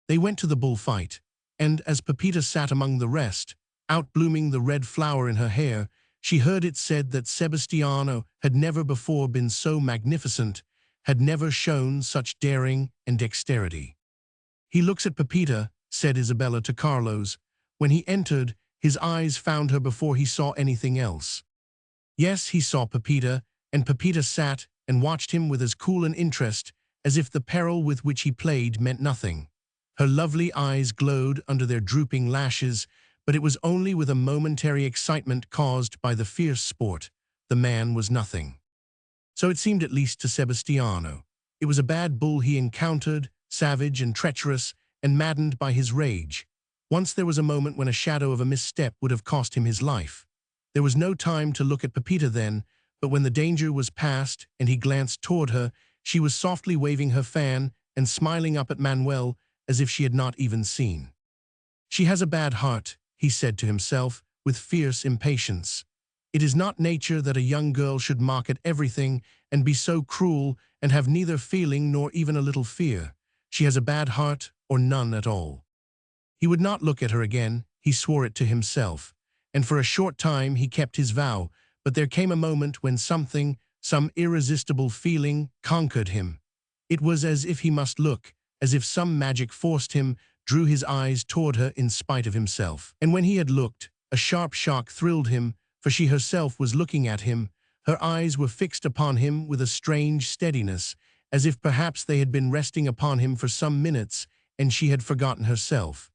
They went to the bullfight, and as Pepita sat among the rest, outblooming the red flower in her hair, she heard it said that Sebastiano had never before been so magnificent, had never shown such daring and dexterity. "He looks at Pepita," said Isabella to Carlos. When he entered, his eyes found her before he saw anything else. Yes, he saw Pepita, and Pepita sat and watched him with as cool an interest as if the peril with which he played meant nothing. Her lovely eyes glowed under their drooping lashes, but it was only with a momentary excitement caused by the fierce sport. The man was nothing. So it seemed, at least to Sebastiano. It was a bad bull he encountered, savage and treacherous, and maddened by his rage. Once there was a moment when a shadow of a misstep would have cost him his life. There was no time to look at Pepita then, but when the danger was past and he glanced toward her, she was softly waving her fan and smiling up at Manuel as if she had not even seen. "She has a bad heart," he said to himself with fierce impatience. "It is not nature that a young girl should mock at everything and be so cruel and have neither feeling nor even a little fear. She has a bad heart or none at all." He would not look at her again, he swore it to himself, and for a short time he kept his vow, but there came a moment when something, some irresistible feeling, conquered him. It was as if he must look, as if some magic forced him, drew his eyes toward her in spite of himself. And when he had looked, a sharp shock thrilled him, for she herself was looking at him. Her eyes were fixed upon him with a strange steadiness, as if perhaps they had been resting upon him for some minutes, and she had forgotten herself.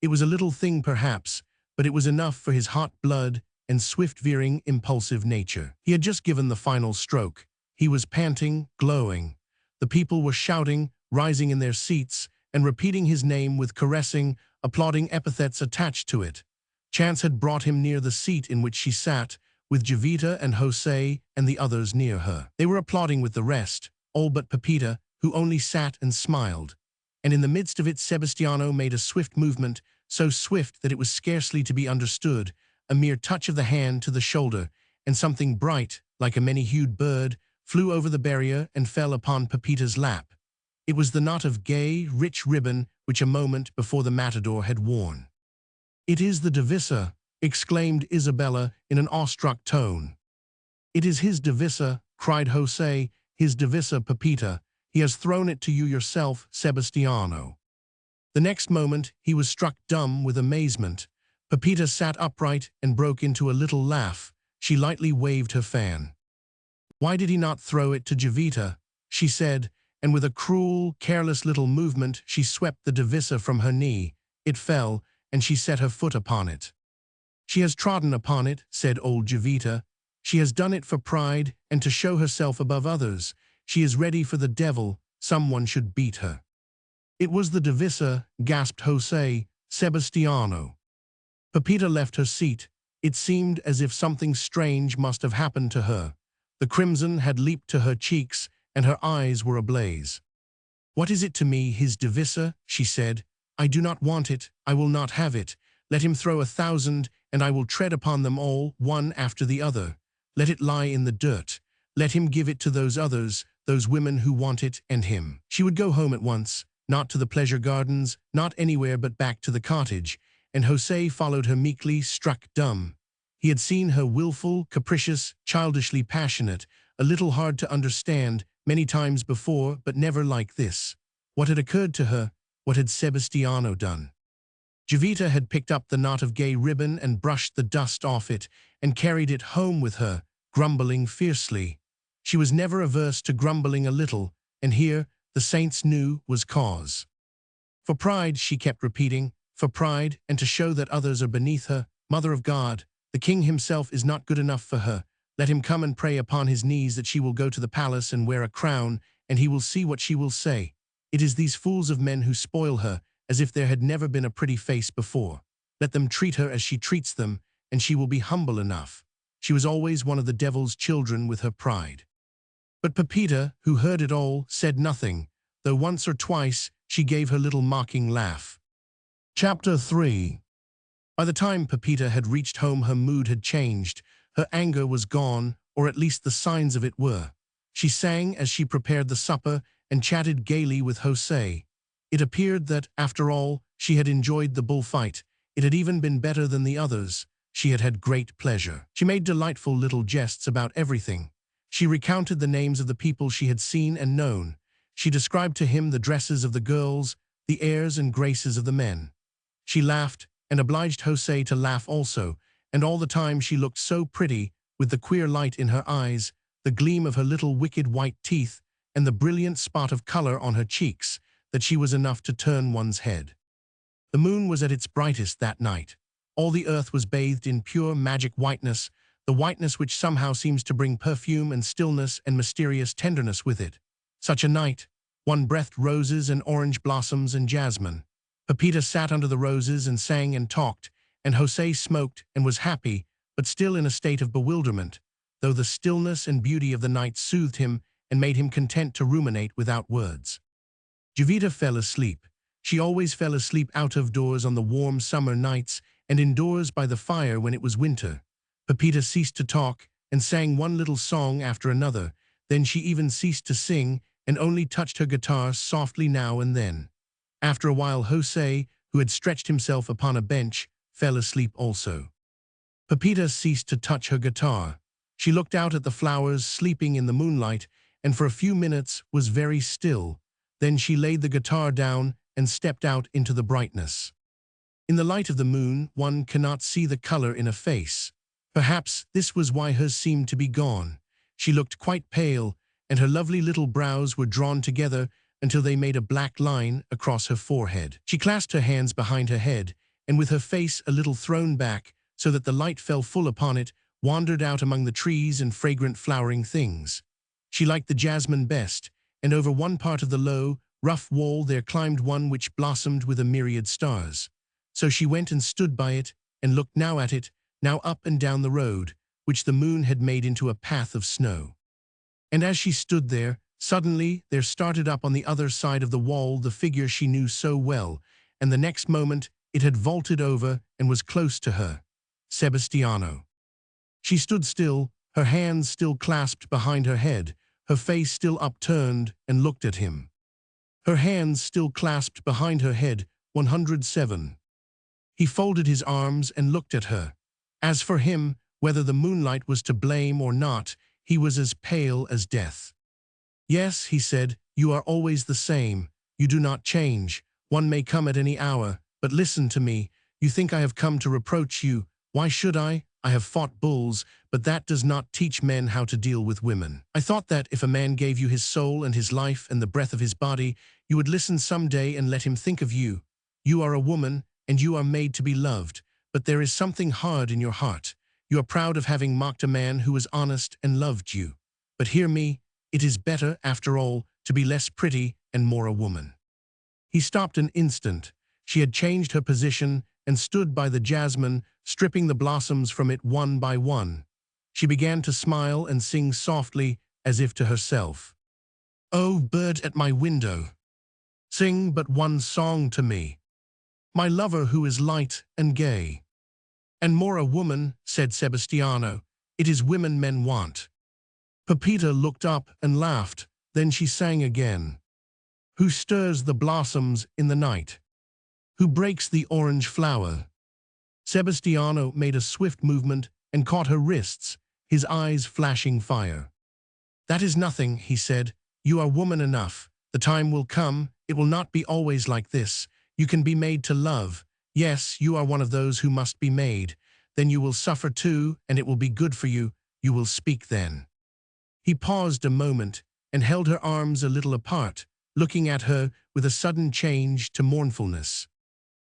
It was a little thing perhaps, but it was enough for his hot blood and swift-veering, impulsive nature. He had just given the final stroke. He was panting, glowing. The people were shouting, rising in their seats, and repeating his name with caressing, applauding epithets attached to it. Chance had brought him near the seat in which she sat, with Jovita and José and the others near her. They were applauding with the rest, all but Pepita, who only sat and smiled. And in the midst of it Sebastiano made a swift movement, so swift that it was scarcely to be understood, a mere touch of the hand to the shoulder, and something bright, like a many-hued bird, flew over the barrier and fell upon Pepita's lap. It was the knot of gay, rich ribbon which a moment before the matador had worn. "It is the divisa," exclaimed Isabella in an awestruck tone. "It is his divisa," cried José, "his divisa, Pepita. He has thrown it to you yourself, Sebastiano." The next moment he was struck dumb with amazement. Pepita sat upright and broke into a little laugh. She lightly waved her fan. "Why did he not throw it to Jovita?" she said, and with a cruel, careless little movement she swept the divisa from her knee. It fell, and she set her foot upon it. "She has trodden upon it," said old Jovita. "She has done it for pride and to show herself above others. She is ready for the devil. Someone should beat her." "It was the divisa," gasped José. "Sebastiano." Pepita left her seat. It seemed as if something strange must have happened to her. The crimson had leaped to her cheeks, and her eyes were ablaze. "What is it to me, his divisa?" she said. "I do not want it. I will not have it. Let him throw 1,000, and I will tread upon them all, one after the other. Let it lie in the dirt. Let him give it to those others, those women who want it, and him." She would go home at once, not to the pleasure gardens, not anywhere but back to the cottage, and José followed her meekly, struck dumb. He had seen her willful, capricious, childishly passionate, a little hard to understand, many times before, but never like this. What had occurred to her? What had Sebastiano done? Jovita had picked up the knot of gay ribbon and brushed the dust off it, and carried it home with her, grumbling fiercely. She was never averse to grumbling a little, and here, the saints knew, was cause. "For pride," she kept repeating, "for pride, and to show that others are beneath her. Mother of God, The king himself is not good enough for her. Let him come and pray upon his knees that she will go to the palace and wear a crown, and he will see what she will say. It is these fools of men who spoil her, as if there had never been a pretty face before. Let them treat her as she treats them, and she will be humble enough. She was always one of the devil's children with her pride. But Pepita, who heard it all, said nothing, though once or twice she gave her little mocking laugh. Chapter 3. By the time Pepita had reached home, her mood had changed. Her anger was gone, or at least the signs of it were. She sang as she prepared the supper and chatted gaily with José. It appeared that, after all, she had enjoyed the bullfight. It had even been better than the others. She had had great pleasure. She made delightful little jests about everything. She recounted the names of the people she had seen and known. She described to him the dresses of the girls, the airs and graces of the men. She laughed, and obliged José to laugh also, and all the time she looked so pretty, with the queer light in her eyes, the gleam of her little wicked white teeth, and the brilliant spot of color on her cheeks, that she was enough to turn one's head. The moon was at its brightest that night. All the earth was bathed in pure magic whiteness, the whiteness which somehow seems to bring perfume and stillness and mysterious tenderness with it. Such a night, one breathed roses and orange blossoms and jasmine. Pepita sat under the roses and sang and talked, and José smoked and was happy, but still in a state of bewilderment, though the stillness and beauty of the night soothed him and made him content to ruminate without words. Jovita fell asleep. She always fell asleep out of doors on the warm summer nights and indoors by the fire when it was winter. Pepita ceased to talk and sang one little song after another. Then she even ceased to sing and only touched her guitar softly now and then. After a while, José, who had stretched himself upon a bench, fell asleep also. Pepita ceased to touch her guitar. She looked out at the flowers sleeping in the moonlight and for a few minutes was very still. Then she laid the guitar down and stepped out into the brightness. In the light of the moon, one cannot see the color in a face. Perhaps this was why hers seemed to be gone. She looked quite pale, and her lovely little brows were drawn together until they made a black line across her forehead. She clasped her hands behind her head, and with her face a little thrown back so that the light fell full upon it, wandered out among the trees and fragrant flowering things. She liked the jasmine best, and over one part of the low, rough wall there climbed one which blossomed with a myriad stars. So she went and stood by it, and looked now at it, now up and down the road, which the moon had made into a path of snow. And as she stood there, suddenly there started up on the other side of the wall the figure she knew so well, and the next moment it had vaulted over and was close to her. Sebastiano. She stood still, her hands still clasped behind her head, her face still upturned, and looked at him. Her hands still clasped behind her head. 107. He folded his arms and looked at her. As for him, whether the moonlight was to blame or not, he was as pale as death. "Yes," he said, "you are always the same. You do not change. One may come at any hour, but listen to me. You think I have come to reproach you. Why should I? I have fought bulls, but that does not teach men how to deal with women. I thought that if a man gave you his soul and his life and the breath of his body, you would listen some day and let him think of you. You are a woman, and you are made to be loved, but there is something hard in your heart. You are proud of having mocked a man who was honest and loved you. But hear me, it is better, after all, to be less pretty and more a woman." He stopped an instant. She had changed her position and stood by the jasmine, stripping the blossoms from it one by one. She began to smile and sing softly, as if to herself. "Oh, bird at my window, sing but one song to me, my lover who is light and gay." "And more a woman," said Sebastiano. "It is women men want." Pepita looked up and laughed. Then she sang again. "Who stirs the blossoms in the night? Who breaks the orange flower?" Sebastiano made a swift movement and caught her wrists, his eyes flashing fire. "That is nothing," he said. "You are woman enough. The time will come. It will not be always like this. You can be made to love. Yes, you are one of those who must be made. Then you will suffer too, and it will be good for you. You will speak then." He paused a moment and held her arms a little apart, looking at her with a sudden change to mournfulness.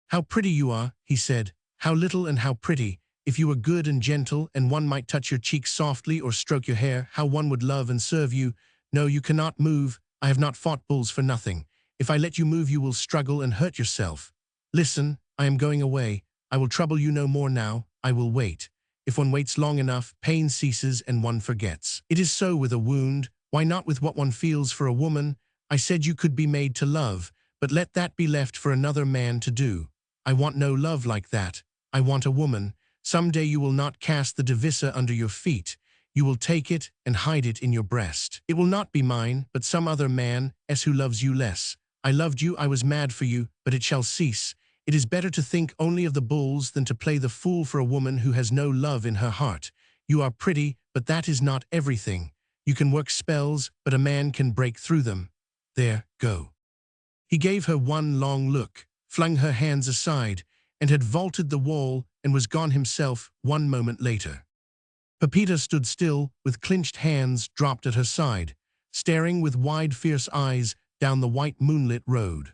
"How pretty you are," he said. "How little and how pretty. If you were good and gentle, and one might touch your cheek softly or stroke your hair, how one would love and serve you. No, you cannot move. I have not fought bulls for nothing. If I let you move, you will struggle and hurt yourself. Listen, I am going away. I will trouble you no more now. I will wait. If one waits long enough, pain ceases and one forgets. It is so with a wound. Why not with what one feels for a woman? I said you could be made to love, but let that be left for another man to do. I want no love like that. I want a woman. Someday you will not cast the divisa under your feet. You will take it and hide it in your breast. It will not be mine, but some other man, who loves you less. I loved you, I was mad for you, but it shall cease. It is better to think only of the bulls than to play the fool for a woman who has no love in her heart. You are pretty, but that is not everything. You can work spells, but a man can break through them. There, go. He gave her one long look, flung her hands aside, and had vaulted the wall and was gone himself 1 moment later. Pepita stood still, with clenched hands dropped at her side, staring with wide, fierce eyes down the white moonlit road.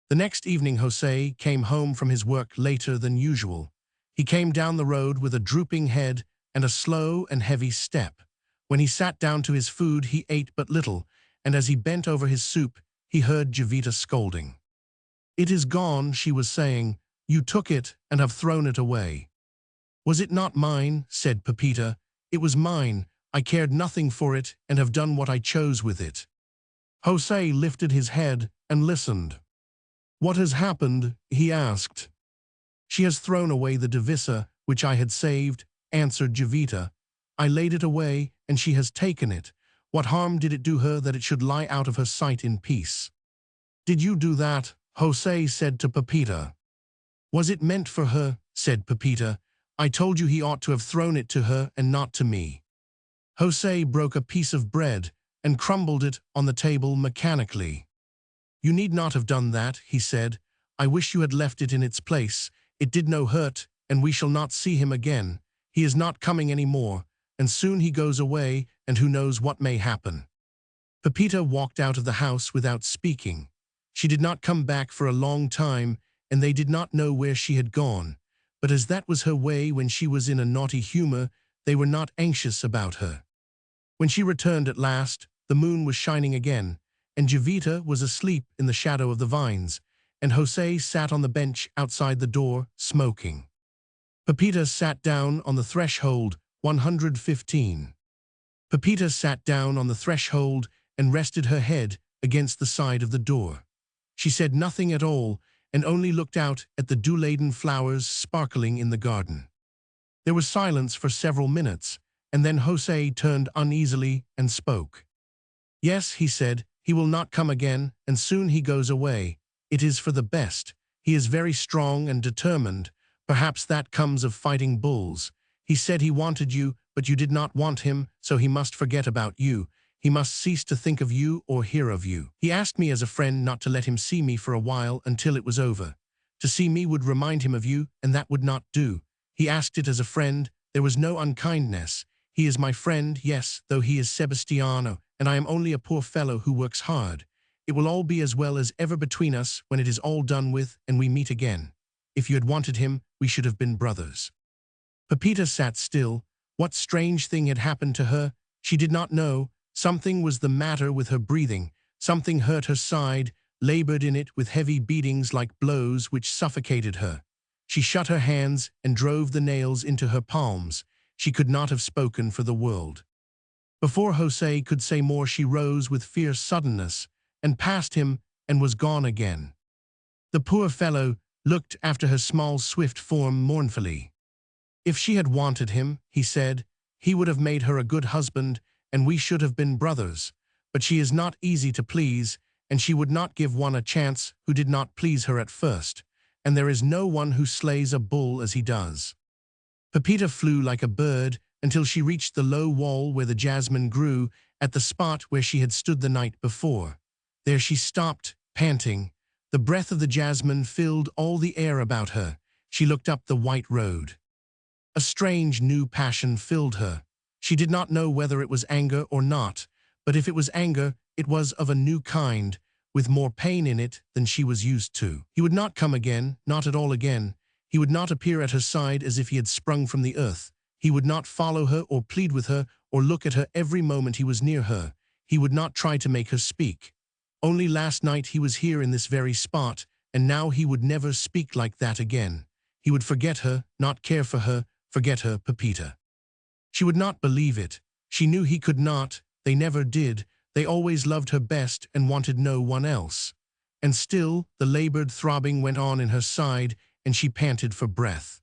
The next evening José came home from his work later than usual. He came down the road with a drooping head and a slow and heavy step. When he sat down to his food, he ate but little, and as he bent over his soup, he heard Jovita scolding. "It is gone," she was saying. "You took it and have thrown it away." "Was it not mine?" said Pepita. "It was mine. I cared nothing for it and have done what I chose with it." José lifted his head and listened. "What has happened?" he asked. "She has thrown away the divisa which I had saved," answered Jovita. "I laid it away, and she has taken it. What harm did it do her that it should lie out of her sight in peace?" "Did you do that?" José said to Pepita. "Was it meant for her?" said Pepita. "I told you he ought to have thrown it to her and not to me." José broke a piece of bread and crumbled it on the table mechanically. "You need not have done that," he said. "I wish you had left it in its place. It did no hurt, and we shall not see him again. He is not coming any more, and soon he goes away, and who knows what may happen." Pepita walked out of the house without speaking. She did not come back for a long time, and they did not know where she had gone. But as that was her way when she was in a naughty humor, they were not anxious about her. When she returned at last, the moon was shining again, and Jovita was asleep in the shadow of the vines, and José sat on the bench outside the door, smoking. Pepita sat down on the threshold, 115. Pepita sat down on the threshold and rested her head against the side of the door. She said nothing at all, and only looked out at the dew-laden flowers sparkling in the garden. There was silence for several minutes, and then José turned uneasily and spoke. "Yes," he said, "he will not come again, and soon he goes away. It is for the best. He is very strong and determined. Perhaps that comes of fighting bulls. He said he wanted you, but you did not want him, so he must forget about you. He must cease to think of you or hear of you. He asked me as a friend not to let him see me for a while until it was over. To see me would remind him of you, and that would not do. He asked it as a friend. There was no unkindness. He is my friend, yes, though he is Sebastiano, and I am only a poor fellow who works hard. It will all be as well as ever between us when it is all done with and we meet again. If you had wanted him, we should have been brothers." Pepita sat still. What strange thing had happened to her? She did not know. Something was the matter with her breathing. Something hurt her side, labored in it with heavy beatings like blows which suffocated her. She shut her hands and drove the nails into her palms. She could not have spoken for the world. Before José could say more, she rose with fierce suddenness and passed him and was gone again. The poor fellow looked after her small, swift form mournfully. "If she had wanted him," he said, "he would have made her a good husband, and we should have been brothers. But she is not easy to please, and she would not give one a chance who did not please her at first, and there is no one who slays a bull as he does." Pepita flew like a bird until she reached the low wall where the jasmine grew, at the spot where she had stood the night before. There she stopped, panting. The breath of the jasmine filled all the air about her. She looked up the white road. A strange new passion filled her. She did not know whether it was anger or not, but if it was anger, it was of a new kind, with more pain in it than she was used to. He would not come again, not at all again. He would not appear at her side as if he had sprung from the earth. He would not follow her or plead with her or look at her every moment he was near her. He would not try to make her speak. Only last night he was here in this very spot, and now he would never speak like that again. He would forget her, not care for her, forget her, Pepita. She would not believe it. She knew he could not. They never did. They always loved her best and wanted no one else. And still, the labored throbbing went on in her side, and she panted for breath.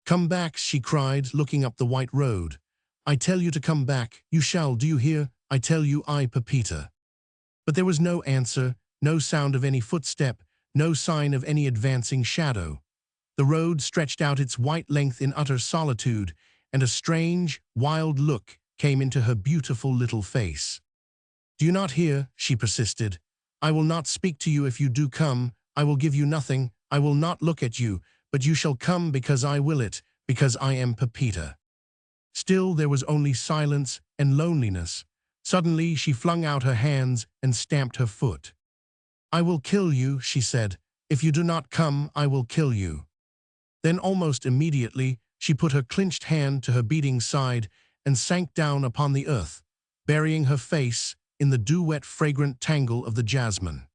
"Come back," she cried, looking up the white road. "I tell you to come back. You shall, do you hear? I tell you, Pepita." But there was no answer, no sound of any footstep, no sign of any advancing shadow. The road stretched out its white length in utter solitude, and a strange, wild look came into her beautiful little face. "Do you not hear?" she persisted. "I will not speak to you if you do come. I will give you nothing. I will not look at you, but you shall come because I will it, because I am Pepita." Still there was only silence and loneliness. Suddenly she flung out her hands and stamped her foot. "I will kill you," she said. "If you do not come, I will kill you." Then almost immediately she put her clenched hand to her beating side and sank down upon the earth, burying her face in the dew-wet fragrant tangle of the jasmine.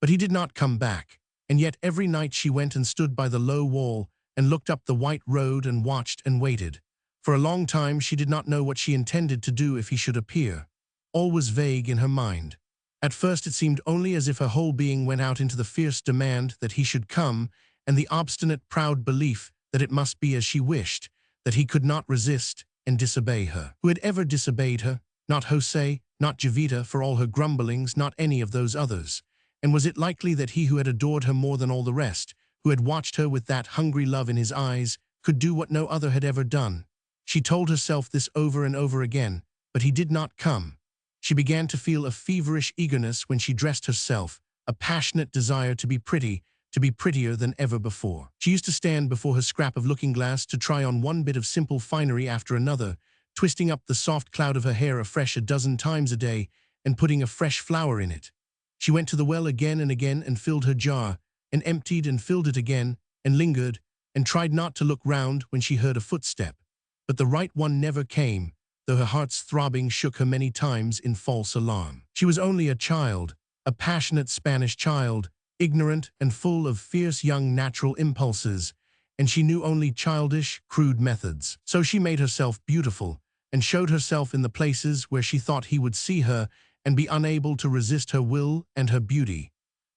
But he did not come back, and yet every night she went and stood by the low wall and looked up the white road and watched and waited. For a long time she did not know what she intended to do if he should appear. All was vague in her mind. At first it seemed only as if her whole being went out into the fierce demand that he should come, and the obstinate proud belief that it must be as she wished, that he could not resist and disobey her. Who had ever disobeyed her? Not José, not Jovita, for all her grumblings, not any of those others. And was it likely that he who had adored her more than all the rest, who had watched her with that hungry love in his eyes, could do what no other had ever done? She told herself this over and over again, but he did not come. She began to feel a feverish eagerness when she dressed herself, a passionate desire to be pretty, to be prettier than ever before. She used to stand before her scrap of looking-glass to try on one bit of simple finery after another, twisting up the soft cloud of her hair afresh a dozen times a day and putting a fresh flower in it. She went to the well again and filled her jar, and emptied and filled it again, and lingered, and tried not to look round when she heard a footstep. But the right one never came, though her heart's throbbing shook her many times in false alarm. She was only a child, a passionate Spanish child, ignorant and full of fierce young natural impulses, and she knew only childish, crude methods. So she made herself beautiful, and showed herself in the places where she thought he would see her and be unable to resist her will and her beauty.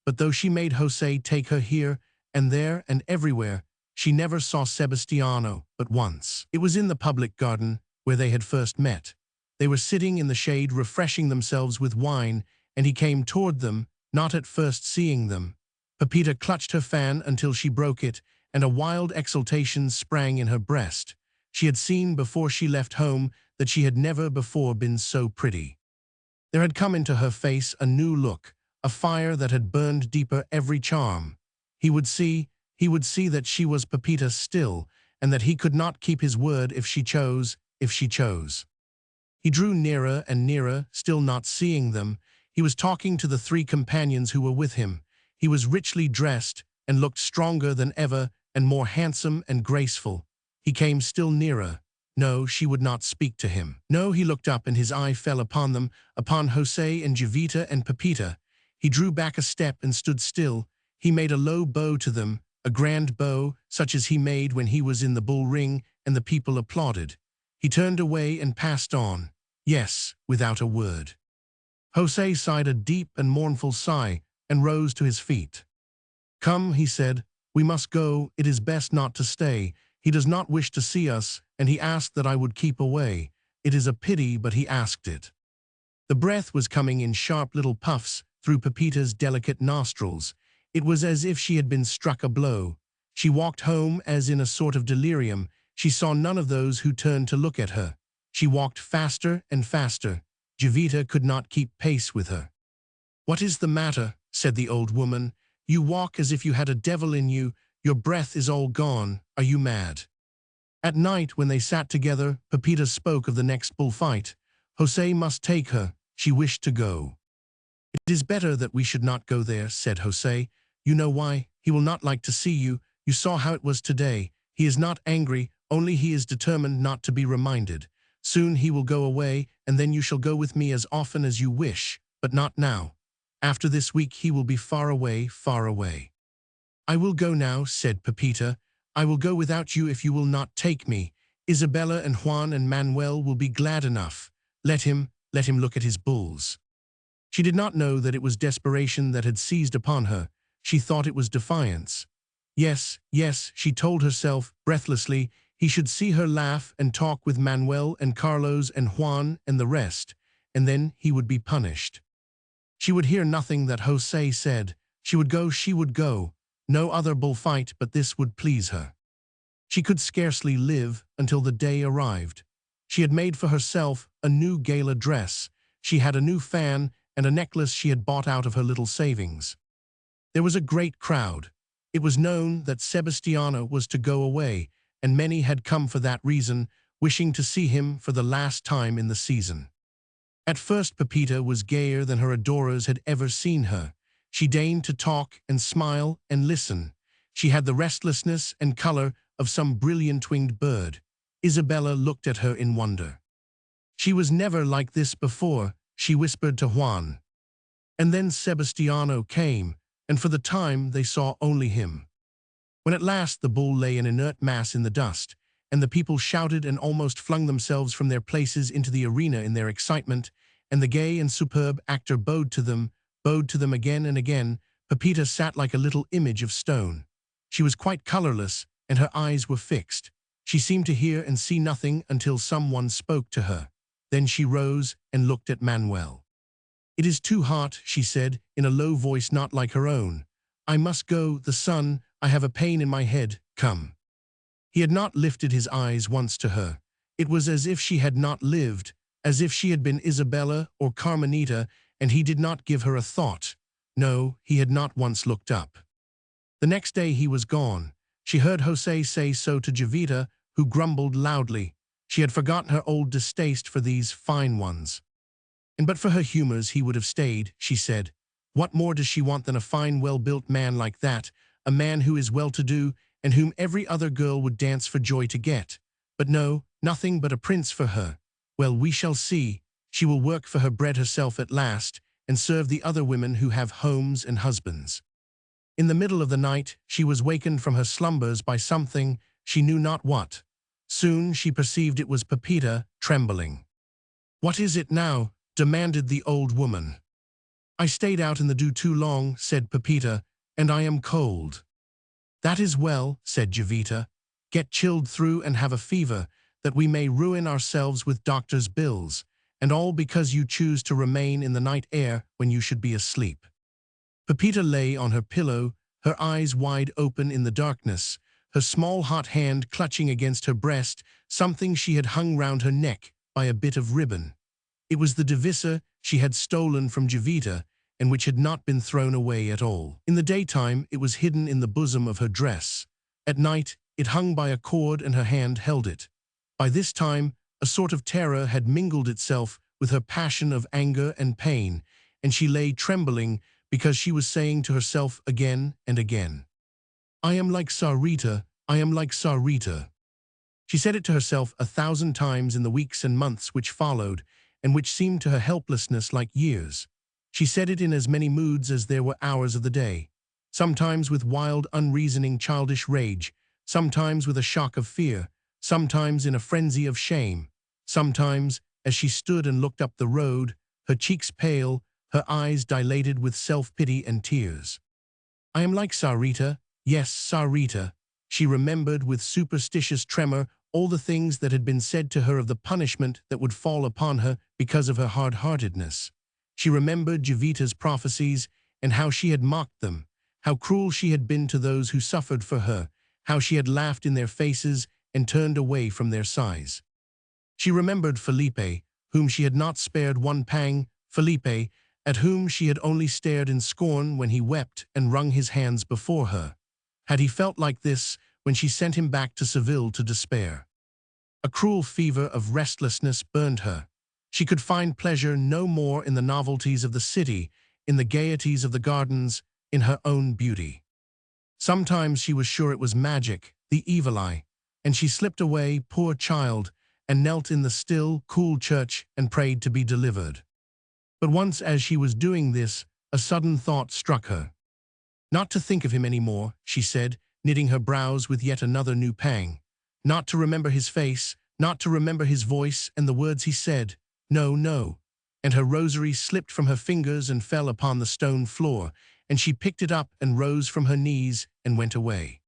But though she made José take her here and there and everywhere, she never saw Sebastiano but once. It was in the public garden where they had first met. They were sitting in the shade refreshing themselves with wine, and he came toward them, not at first seeing them. Pepita clutched her fan until she broke it, and a wild exultation sprang in her breast. She had seen before she left home that she had never before been so pretty. There had come into her face a new look, a fire that had burned deeper every charm. He would see that she was Pepita still, and that he could not keep his word if she chose. He drew nearer and nearer, still not seeing them. He was talking to the three companions who were with him. He was richly dressed and looked stronger than ever and more handsome and graceful. He came still nearer. No, she would not speak to him. No, he looked up and his eye fell upon them, upon José and Jovita and Pepita. He drew back a step and stood still. He made a low bow to them, a grand bow, such as he made when he was in the bull ring and the people applauded. He turned away and passed on. Yes, without a word. José sighed a deep and mournful sigh and rose to his feet. "Come," he said, "we must go. It is best not to stay. He does not wish to see us, and he asked that I would keep away. It is a pity, but he asked it." The breath was coming in sharp little puffs through Pepita's delicate nostrils. It was as if she had been struck a blow. She walked home as in a sort of delirium. She saw none of those who turned to look at her. She walked faster and faster. Jovita could not keep pace with her. "What is the matter?" said the old woman. "You walk as if you had a devil in you. Your breath is all gone. Are you mad?" At night, when they sat together, Pepita spoke of the next bullfight. José must take her. She wished to go. "It is better that we should not go there," said José. "You know why? He will not like to see you. You saw how it was today. He is not angry, only he is determined not to be reminded. Soon he will go away, and then you shall go with me as often as you wish, but not now. After this week he will be far away, far away. I will go now, said Pepita. I will go without you if you will not take me. Isabella and Juan and Manuel will be glad enough. Let him look at his bulls. She did not know that it was desperation that had seized upon her. She thought it was defiance. Yes, yes, she told herself, breathlessly, he should see her laugh and talk with Manuel and Carlos and Juan and the rest, and then he would be punished. She would hear nothing that José said. She would go. No other bullfight but this would please her. She could scarcely live until the day arrived. She had made for herself a new gala dress. She had a new fan and a necklace she had bought out of her little savings. There was a great crowd. It was known that Sebastiano was to go away, and many had come for that reason, wishing to see him for the last time in the season. At first Pepita was gayer than her adorers had ever seen her. She deigned to talk and smile and listen. She had the restlessness and color of some brilliant-winged bird. Isabella looked at her in wonder. She was never like this before, she whispered to Juan. And then Sebastiano came, and for the time they saw only him. When at last the bull lay an inert mass in the dust, and the people shouted and almost flung themselves from their places into the arena in their excitement, and the gay and superb actor bowed to them again and again, Pepita sat like a little image of stone. She was quite colorless, and her eyes were fixed. She seemed to hear and see nothing until someone spoke to her. Then she rose and looked at Manuel. It is too hot, she said, in a low voice not like her own. I must go, the sun, I have a pain in my head, come. He had not lifted his eyes once to her. It was as if she had not lived, as if she had been Isabella or Carmenita, and he did not give her a thought. No, he had not once looked up. The next day he was gone. She heard José say so to Jovita, who grumbled loudly. She had forgotten her old distaste for these fine ones. And but for her humors he would have stayed, she said. What more does she want than a fine, well-built man like that, a man who is well-to-do, and whom every other girl would dance for joy to get? But no, nothing but a prince for her. Well, we shall see. She will work for her bread herself at last, and serve the other women who have homes and husbands. In the middle of the night, she was wakened from her slumbers by something, she knew not what. Soon she perceived it was Pepita, trembling. What is it now? Demanded the old woman. I stayed out in the dew too long, said Pepita, and I am cold. That is well, said Jovita. Get chilled through and have a fever, that we may ruin ourselves with doctor's bills, and all because you choose to remain in the night air when you should be asleep. Pepita lay on her pillow, her eyes wide open in the darkness, her small hot hand clutching against her breast something she had hung round her neck by a bit of ribbon. It was the divisor she had stolen from Jovita, and which had not been thrown away at all. In the daytime it was hidden in the bosom of her dress. At night it hung by a cord and her hand held it. By this time a sort of terror had mingled itself with her passion of anger and pain, and she lay trembling because she was saying to herself again and again, I am like Sarita, I am like Sarita. She said it to herself 1,000 times in the weeks and months which followed, and which seemed to her helplessness like years. She said it in as many moods as there were hours of the day, sometimes with wild, unreasoning, childish rage, sometimes with a shock of fear, sometimes in a frenzy of shame, sometimes, as she stood and looked up the road, her cheeks pale, her eyes dilated with self-pity and tears. I am like Sarita, yes, Sarita. She remembered with superstitious tremor all the things that had been said to her of the punishment that would fall upon her because of her hard-heartedness. She remembered Jovita's prophecies and how she had mocked them, how cruel she had been to those who suffered for her, how she had laughed in their faces and turned away from their sighs. She remembered Felipe, whom she had not spared one pang, Felipe, at whom she had only stared in scorn when he wept and wrung his hands before her. Had he felt like this when she sent him back to Seville to despair? A cruel fever of restlessness burned her. She could find pleasure no more in the novelties of the city, in the gaieties of the gardens, in her own beauty. Sometimes she was sure it was magic, the evil eye, and she slipped away, poor child, and knelt in the still, cool church and prayed to be delivered. But once as she was doing this, a sudden thought struck her. Not to think of him any more, she said, knitting her brows with yet another new pang. Not to remember his face, not to remember his voice and the words he said. No, no. And her rosary slipped from her fingers and fell upon the stone floor, and she picked it up and rose from her knees and went away.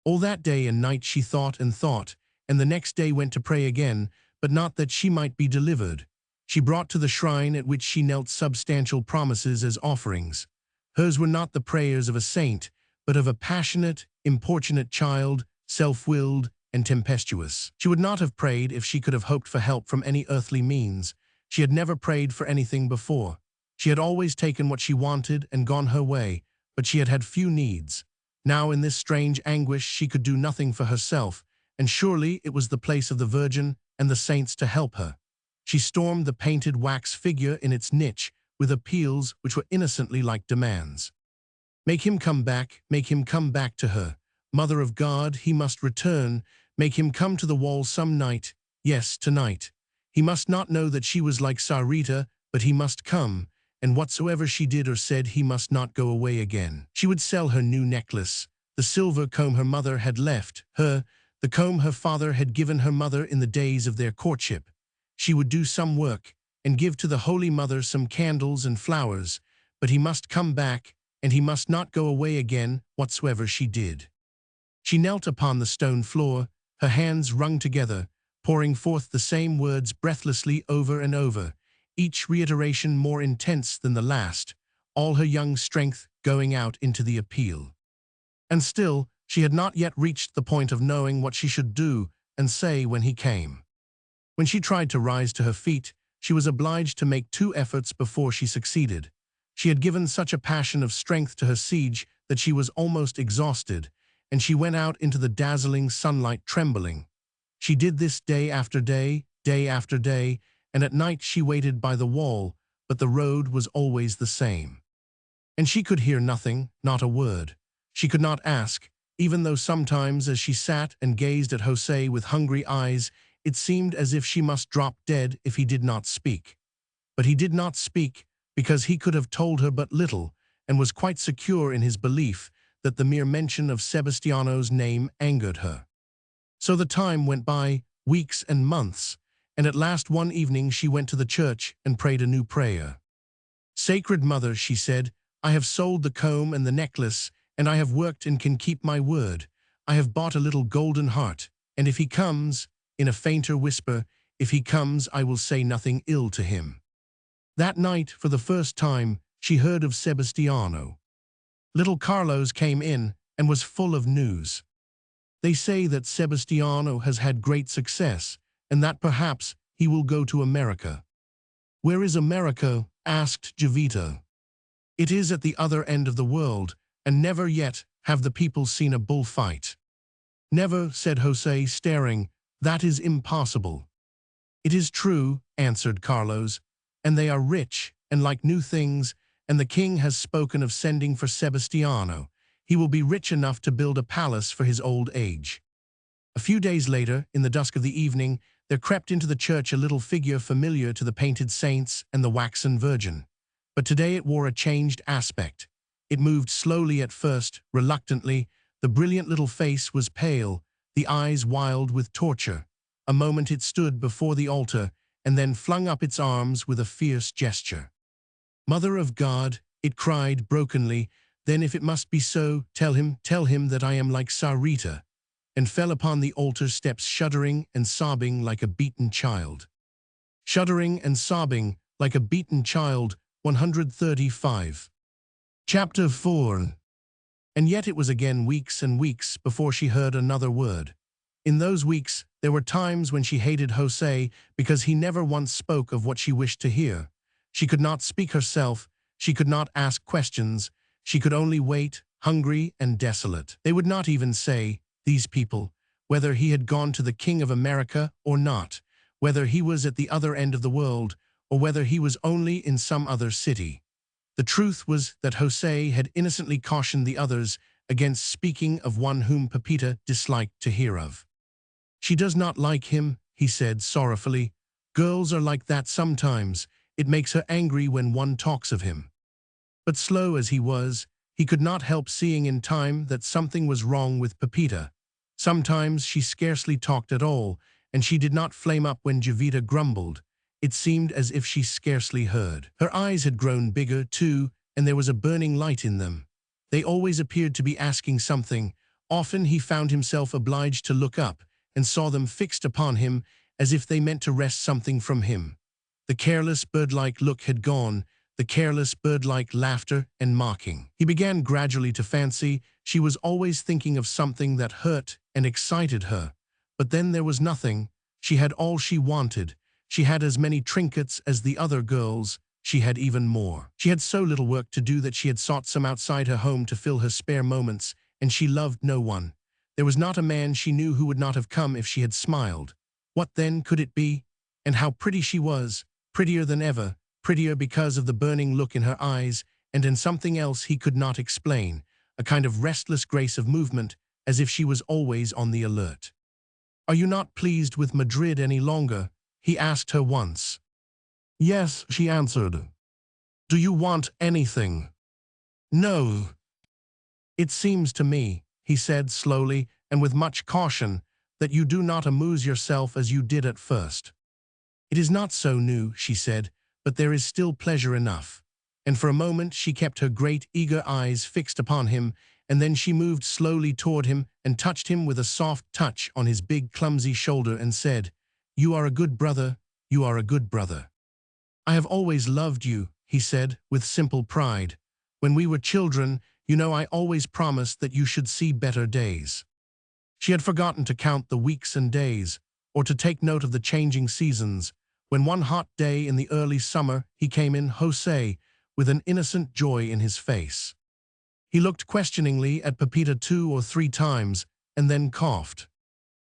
All that day and night she thought, and the next day went to pray again, but not that she might be delivered. She brought to the shrine at which she knelt substantial promises as offerings. Hers were not the prayers of a saint, but of a passionate, importunate child, self-willed and tempestuous. She would not have prayed if she could have hoped for help from any earthly means. She had never prayed for anything before. She had always taken what she wanted and gone her way, but she had had few needs. Now in this strange anguish she could do nothing for herself, and surely it was the place of the Virgin and the saints to help her. She stormed the painted wax figure in its niche with appeals which were innocently like demands. Make him come back to her. Mother of God, he must return. Make him come to the wall some night. Yes, tonight. He must not know that she was like Sarita, but he must come, and whatsoever she did or said, he must not go away again. She would sell her new necklace, the silver comb her mother had left her, the comb her father had given her mother in the days of their courtship. She would do some work, and give to the Holy Mother some candles and flowers, but he must come back, and he must not go away again, whatsoever she did. She knelt upon the stone floor, her hands wrung together, pouring forth the same words breathlessly over and over, each reiteration more intense than the last, all her young strength going out into the appeal. And still, she had not yet reached the point of knowing what she should do and say when he came. When she tried to rise to her feet, she was obliged to make 2 efforts before she succeeded. She had given such a passion of strength to her siege that she was almost exhausted, and she went out into the dazzling sunlight trembling. She did this day after day, and at night she waited by the wall, but the road was always the same. And she could hear nothing, not a word. She could not ask, even though sometimes as she sat and gazed at José with hungry eyes, it seemed as if she must drop dead if he did not speak. But he did not speak because he could have told her but little, and was quite secure in his belief that the mere mention of Sebastiano's name angered her. So the time went by, weeks and months, and at last one evening she went to the church and prayed a new prayer. Sacred Mother, she said, I have sold the comb and the necklace, and I have worked and can keep my word. I have bought a little golden heart, and if he comes, in a fainter whisper, if he comes, I will say nothing ill to him. That night, for the first time, she heard of Sebastiano. Little Carlos came in and was full of news. They say that Sebastiano has had great success, and that perhaps he will go to America. Where is America? Asked Jovita. It is at the other end of the world, and never yet have the people seen a bullfight. Never, said José, staring. That is impossible. It is true, answered Carlos, and they are rich and like new things, and the king has spoken of sending for Sebastiano. He will be rich enough to build a palace for his old age. A few days later, in the dusk of the evening, there crept into the church a little figure familiar to the painted saints and the waxen Virgin. But today it wore a changed aspect. It moved slowly at first, reluctantly. The brilliant little face was pale, the eyes wild with torture. A moment it stood before the altar, and then flung up its arms with a fierce gesture. Mother of God, it cried brokenly, then if it must be so, tell him that I am like Sarita, and fell upon the altar steps shuddering and sobbing like a beaten child. Shuddering and sobbing like a beaten child, 135. Chapter 4. And yet it was again weeks and weeks before she heard another word. In those weeks, there were times when she hated José because he never once spoke of what she wished to hear. She could not speak herself, she could not ask questions, she could only wait, hungry and desolate. They would not even say, these people, whether he had gone to the King of America or not, whether he was at the other end of the world, or whether he was only in some other city. The truth was that José had innocently cautioned the others against speaking of one whom Pepita disliked to hear of. She does not like him, he said sorrowfully. Girls are like that sometimes. It makes her angry when one talks of him. But slow as he was, he could not help seeing in time that something was wrong with Pepita. Sometimes she scarcely talked at all, and she did not flame up when Jovita grumbled. It seemed as if she scarcely heard. Her eyes had grown bigger, too, and there was a burning light in them. They always appeared to be asking something. Often he found himself obliged to look up, and saw them fixed upon him as if they meant to wrest something from him. The careless bird-like look had gone, the careless bird-like laughter and mocking. He began gradually to fancy she was always thinking of something that hurt and excited her. But then there was nothing. She had all she wanted. She had as many trinkets as the other girls. She had even more. She had so little work to do that she had sought some outside her home to fill her spare moments, and she loved no one. There was not a man she knew who would not have come if she had smiled. What then could it be? And how pretty she was, prettier than ever, prettier because of the burning look in her eyes, and in something else he could not explain, a kind of restless grace of movement, as if she was always on the alert. "Are you not pleased with Madrid any longer?" he asked her once. "Yes," she answered. "Do you want anything?" "No." "It seems to me," he said slowly and with much caution, "that you do not amuse yourself as you did at first." "It is not so new," she said, "but there is still pleasure enough." And for a moment she kept her great, eager eyes fixed upon him, and then she moved slowly toward him and touched him with a soft touch on his big, clumsy shoulder and said, "You are a good brother, you are a good brother." "I have always loved you," he said, with simple pride. "When we were children, you know I always promised that you should see better days." She had forgotten to count the weeks and days, or to take note of the changing seasons, when one hot day in the early summer he came in, José, with an innocent joy in his face. He looked questioningly at Pepita 2 or 3 times, and then coughed.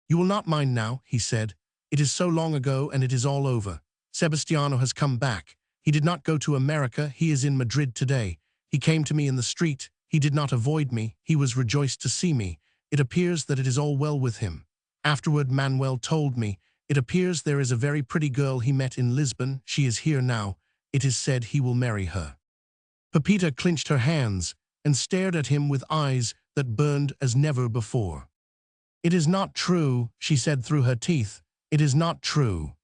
"You will not mind now," he said. "It is so long ago and it is all over. Sebastiano has come back. He did not go to America, he is in Madrid today. He came to me in the street. He did not avoid me. He was rejoiced to see me. It appears that it is all well with him. Afterward Manuel told me, it appears there is a very pretty girl he met in Lisbon. She is here now. It is said he will marry her." Pepita clenched her hands and stared at him with eyes that burned as never before. "It is not true," she said through her teeth. "It is not true."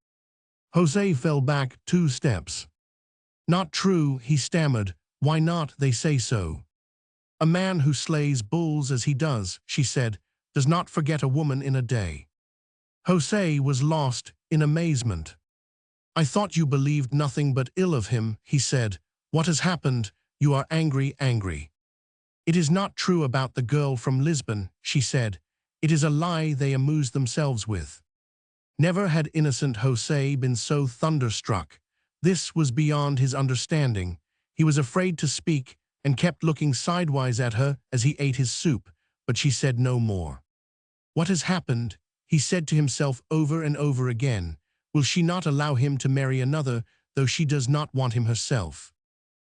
José fell back 2 steps. "Not true," he stammered. "Why not? They say so." "A man who slays bulls as he does," she said, "does not forget a woman in a day." José was lost in amazement. "I thought you believed nothing but ill of him," he said. "What has happened? You are angry, angry." "It is not true about the girl from Lisbon," she said. "It is a lie they amuse themselves with." Never had innocent José been so thunderstruck. This was beyond his understanding. He was afraid to speak and kept looking sidewise at her as he ate his soup, but she said no more. "What has happened?" he said to himself over and over again. "Will she not allow him to marry another, though she does not want him herself?"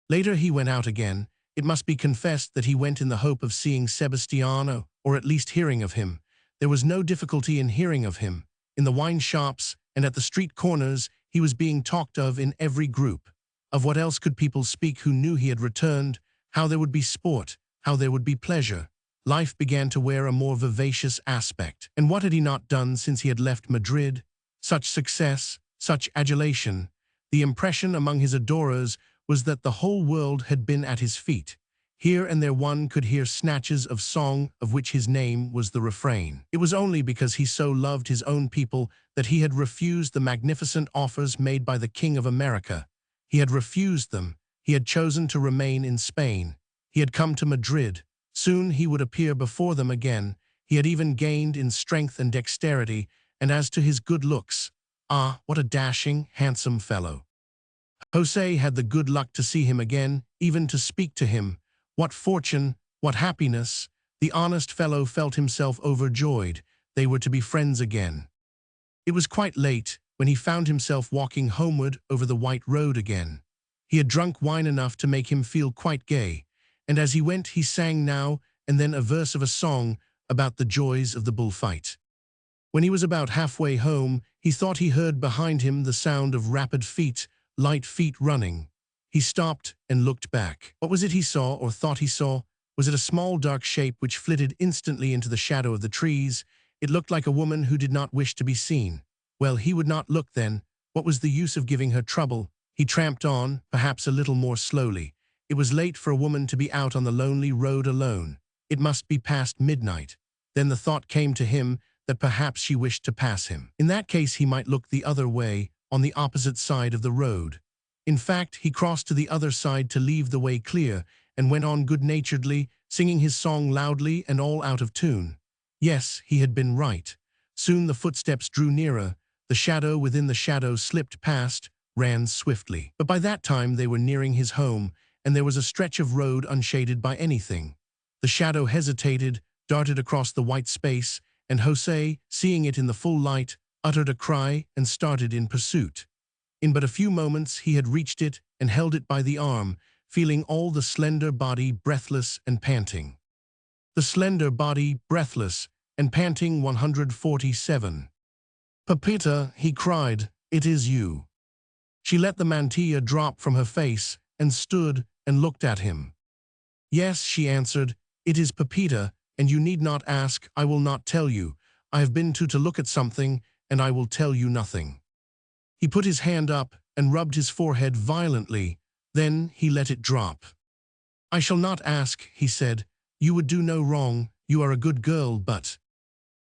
Later he went out again. It must be confessed that he went in the hope of seeing Sebastiano, or at least hearing of him. There was no difficulty in hearing of him. In the wine shops and at the street corners, he was being talked of in every group. Of what else could people speak who knew he had returned? How there would be sport, how there would be pleasure. Life began to wear a more vivacious aspect. And what had he not done since he had left Madrid? Such success, such adulation. The impression among his adorers was that the whole world had been at his feet. Here and there one could hear snatches of song of which his name was the refrain. It was only because he so loved his own people that he had refused the magnificent offers made by the King of America. He had refused them. He had chosen to remain in Spain. He had come to Madrid. Soon he would appear before them again. He had even gained in strength and dexterity, and as to his good looks, what a dashing, handsome fellow. José had the good luck to see him again, even to speak to him. What fortune, what happiness! The honest fellow felt himself overjoyed. They were to be friends again. It was quite late when he found himself walking homeward over the white road again. He had drunk wine enough to make him feel quite gay, and as he went he sang now and then a verse of a song about the joys of the bullfight. When he was about halfway home, he thought he heard behind him the sound of rapid feet, light feet running. He stopped and looked back. What was it he saw or thought he saw? Was it a small dark shape which flitted instantly into the shadow of the trees? It looked like a woman who did not wish to be seen. Well, he would not look then. What was the use of giving her trouble? He tramped on, perhaps a little more slowly. It was late for a woman to be out on the lonely road alone. It must be past midnight. Then the thought came to him that perhaps she wished to pass him. In that case, he might look the other way, on the opposite side of the road. In fact, he crossed to the other side to leave the way clear, and went on good-naturedly, singing his song loudly and all out of tune. Yes, he had been right. Soon the footsteps drew nearer. The shadow within the shadow slipped past, ran swiftly. But by that time they were nearing his home, and there was a stretch of road unshaded by anything. The shadow hesitated, darted across the white space, and José, seeing it in the full light, uttered a cry and started in pursuit. In but a few moments he had reached it and held it by the arm, feeling all the slender body breathless and panting. The slender body breathless and panting 147. "Pepita," he cried, "it is you." She let the mantilla drop from her face and stood and looked at him. "Yes," she answered, "it is Pepita, and you need not ask, I will not tell you. I have been to look at something, and I will tell you nothing." He put his hand up and rubbed his forehead violently. Then he let it drop. "I shall not ask," he said. "You would do no wrong. You are a good girl, but—"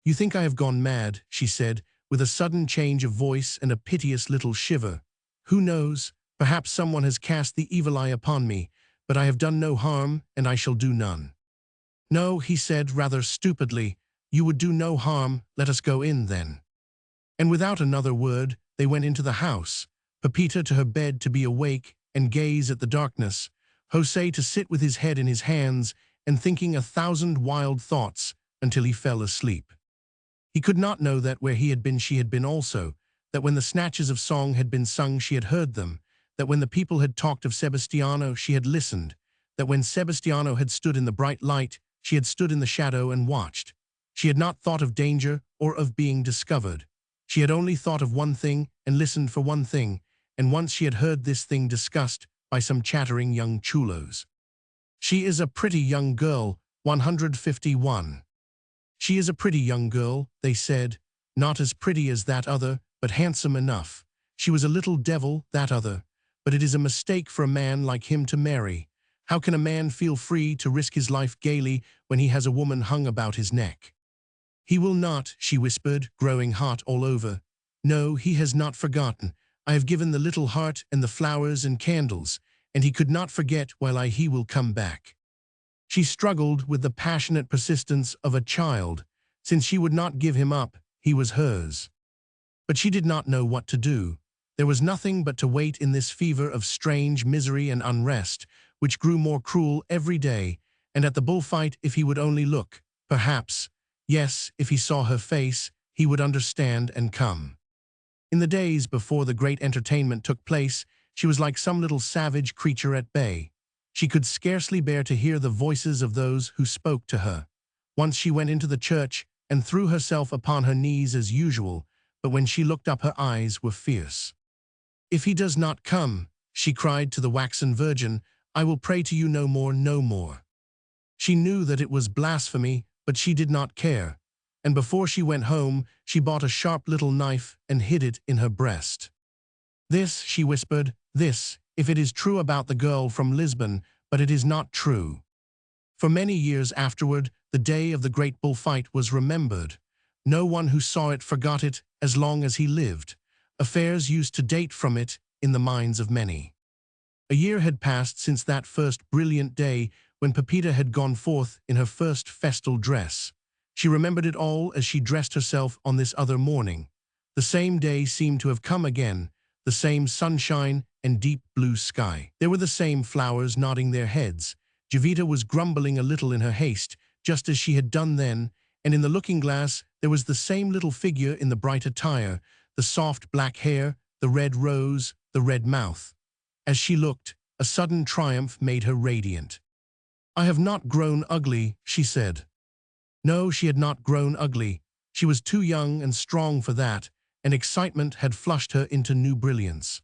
"You think I have gone mad," she said, with a sudden change of voice and a piteous little shiver. "Who knows? Perhaps someone has cast the evil eye upon me, but I have done no harm, and I shall do none." "No," he said rather stupidly. "You would do no harm. Let us go in, then." And without another word, they went into the house, Pepita to her bed to be awake and gaze at the darkness, José to sit with his head in his hands and thinking 1,000 wild thoughts until he fell asleep. He could not know that where he had been she had been also, that when the snatches of song had been sung she had heard them, that when the people had talked of Sebastiano she had listened, that when Sebastiano had stood in the bright light she had stood in the shadow and watched. She had not thought of danger or of being discovered. She had only thought of one thing and listened for one thing, and once she had heard this thing discussed by some chattering young chulos. "She is a pretty young girl," 151. "She is a pretty young girl," they said, "not as pretty as that other, but handsome enough. She was a little devil, that other. But it is a mistake for a man like him to marry. How can a man feel free to risk his life gaily when he has a woman hung about his neck?" "He will not," she whispered, growing hot all over. "No, he has not forgotten. I have given the little heart and the flowers and candles, and he could not forget while he will come back." She struggled with the passionate persistence of a child. Since she would not give him up, he was hers. But she did not know what to do. There was nothing but to wait in this fever of strange misery and unrest, which grew more cruel every day, and at the bullfight if he would only look, perhaps, yes, if he saw her face, he would understand and come. In the days before the great entertainment took place, she was like some little savage creature at bay. She could scarcely bear to hear the voices of those who spoke to her. Once she went into the church and threw herself upon her knees as usual, but when she looked up her eyes were fierce. "If he does not come," she cried to the waxen virgin, "I will pray to you no more, no more." She knew that it was blasphemy, but she did not care, and before she went home, she bought a sharp little knife and hid it in her breast. "This," she whispered, "this, if it is true about the girl from Lisbon, but it is not true." For many years afterward, the day of the great bullfight was remembered. No one who saw it forgot it as long as he lived. Affairs used to date from it in the minds of many. A year had passed since that first brilliant day when Pepita had gone forth in her first festal dress. She remembered it all as she dressed herself on this other morning. The same day seemed to have come again, the same sunshine and deep blue sky. There were the same flowers nodding their heads. Jovita was grumbling a little in her haste, just as she had done then, and in the looking-glass there was the same little figure in the bright attire, the soft black hair, the red rose, the red mouth. As she looked, a sudden triumph made her radiant. I have not grown ugly, she said. No, she had not grown ugly. She was too young and strong for that, and excitement had flushed her into new brilliance.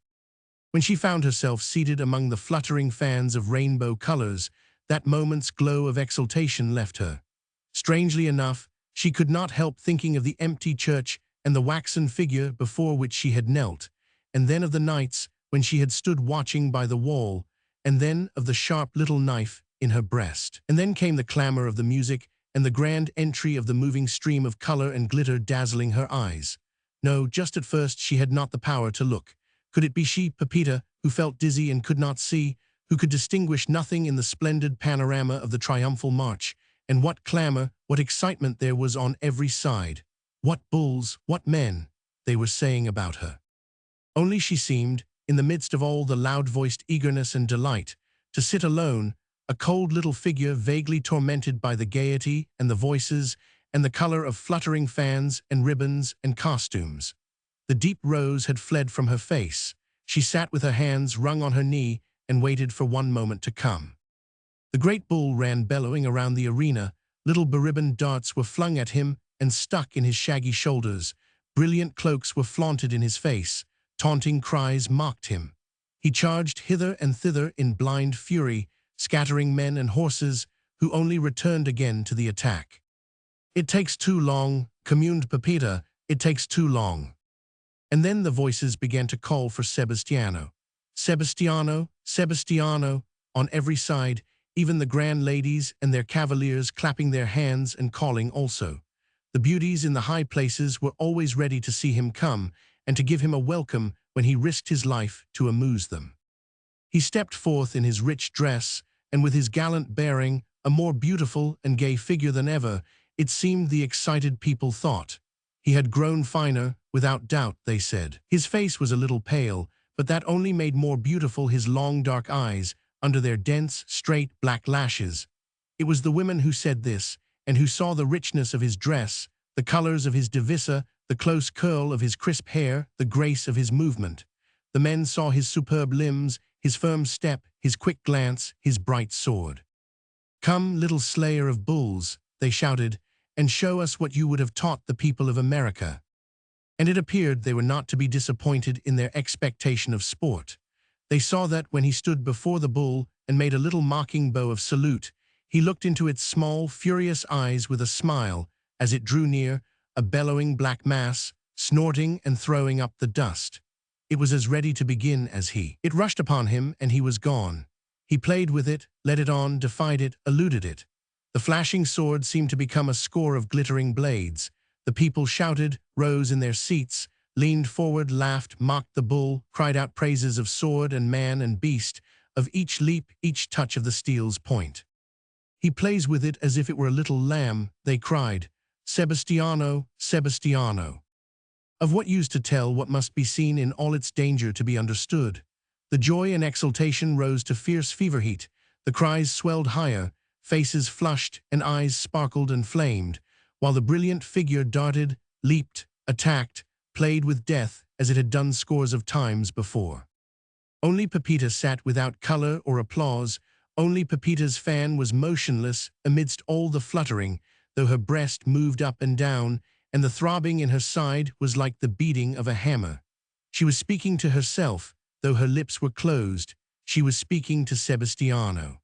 When she found herself seated among the fluttering fans of rainbow colors, that moment's glow of exultation left her. Strangely enough, she could not help thinking of the empty church and the waxen figure before which she had knelt, and then of the nights when she had stood watching by the wall, and then of the sharp little knife in her breast. And then came the clamor of the music and the grand entry of the moving stream of color and glitter dazzling her eyes. No, just at first she had not the power to look. Could it be she, Pepita, who felt dizzy and could not see, who could distinguish nothing in the splendid panorama of the triumphal march? And what clamor, what excitement there was on every side. What bulls, what men, they were saying about her. Only she seemed, in the midst of all the loud-voiced eagerness and delight, to sit alone, a cold little figure vaguely tormented by the gaiety and the voices and the color of fluttering fans and ribbons and costumes. The deep rose had fled from her face. She sat with her hands wrung on her knee and waited for one moment to come. The great bull ran bellowing around the arena. Little beribboned darts were flung at him and stuck in his shaggy shoulders. Brilliant cloaks were flaunted in his face. Taunting cries mocked him. He charged hither and thither in blind fury, scattering men and horses, who only returned again to the attack. It takes too long, communed Pepita, it takes too long. And then the voices began to call for Sebastiano. Sebastiano, Sebastiano, on every side, even the grand ladies and their cavaliers clapping their hands and calling also. The beauties in the high places were always ready to see him come and to give him a welcome when he risked his life to amuse them. He stepped forth in his rich dress, and with his gallant bearing, a more beautiful and gay figure than ever, it seemed the excited people thought. He had grown finer, without doubt, they said. His face was a little pale, but that only made more beautiful his long dark eyes, under their dense, straight, black lashes. It was the women who said this, and who saw the richness of his dress, the colors of his divisa, the close curl of his crisp hair, the grace of his movement. The men saw his superb limbs, his firm step, his quick glance, his bright sword. "Come, little slayer of bulls," they shouted, "and show us what you would have taught the people of America." And it appeared they were not to be disappointed in their expectation of sport. They saw that when he stood before the bull and made a little mocking bow of salute, he looked into its small, furious eyes with a smile as it drew near, a bellowing black mass, snorting and throwing up the dust. It was as ready to begin as he. It rushed upon him, and he was gone. He played with it, led it on, defied it, eluded it. The flashing sword seemed to become a score of glittering blades. The people shouted, rose in their seats, leaned forward, laughed, mocked the bull, cried out praises of sword and man and beast, of each leap, each touch of the steel's point. "He plays with it as if it were a little lamb," they cried. "Sebastiano, Sebastiano." Of what use to tell what must be seen in all its danger to be understood? The joy and exultation rose to fierce fever heat. The cries swelled higher, faces flushed and eyes sparkled and flamed, while the brilliant figure darted, leaped, attacked, played with death as it had done scores of times before. Only Pepita sat without color or applause. Only Pepita's fan was motionless amidst all the fluttering, though her breast moved up and down, and the throbbing in her side was like the beating of a hammer. She was speaking to herself, though her lips were closed. She was speaking to Sebastiano.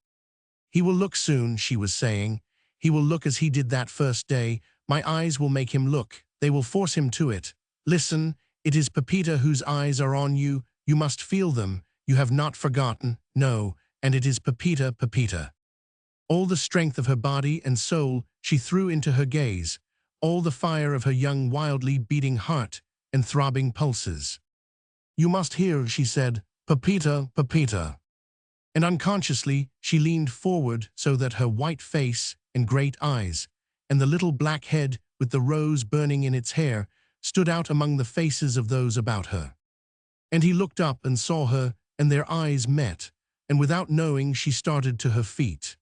"He will look soon," she was saying. "He will look as he did that first day. My eyes will make him look. They will force him to it. Listen, it is Pepita whose eyes are on you. You must feel them. You have not forgotten. No, and it is Pepita, Pepita." All the strength of her body and soul she threw into her gaze, all the fire of her young, wildly beating heart and throbbing pulses. "You must hear," she said, "Pepita, Pepita." And unconsciously she leaned forward so that her white face and great eyes, and the little black head with the rose burning in its hair, stood out among the faces of those about her. And he looked up and saw her, and their eyes met, and without knowing she started to her feet.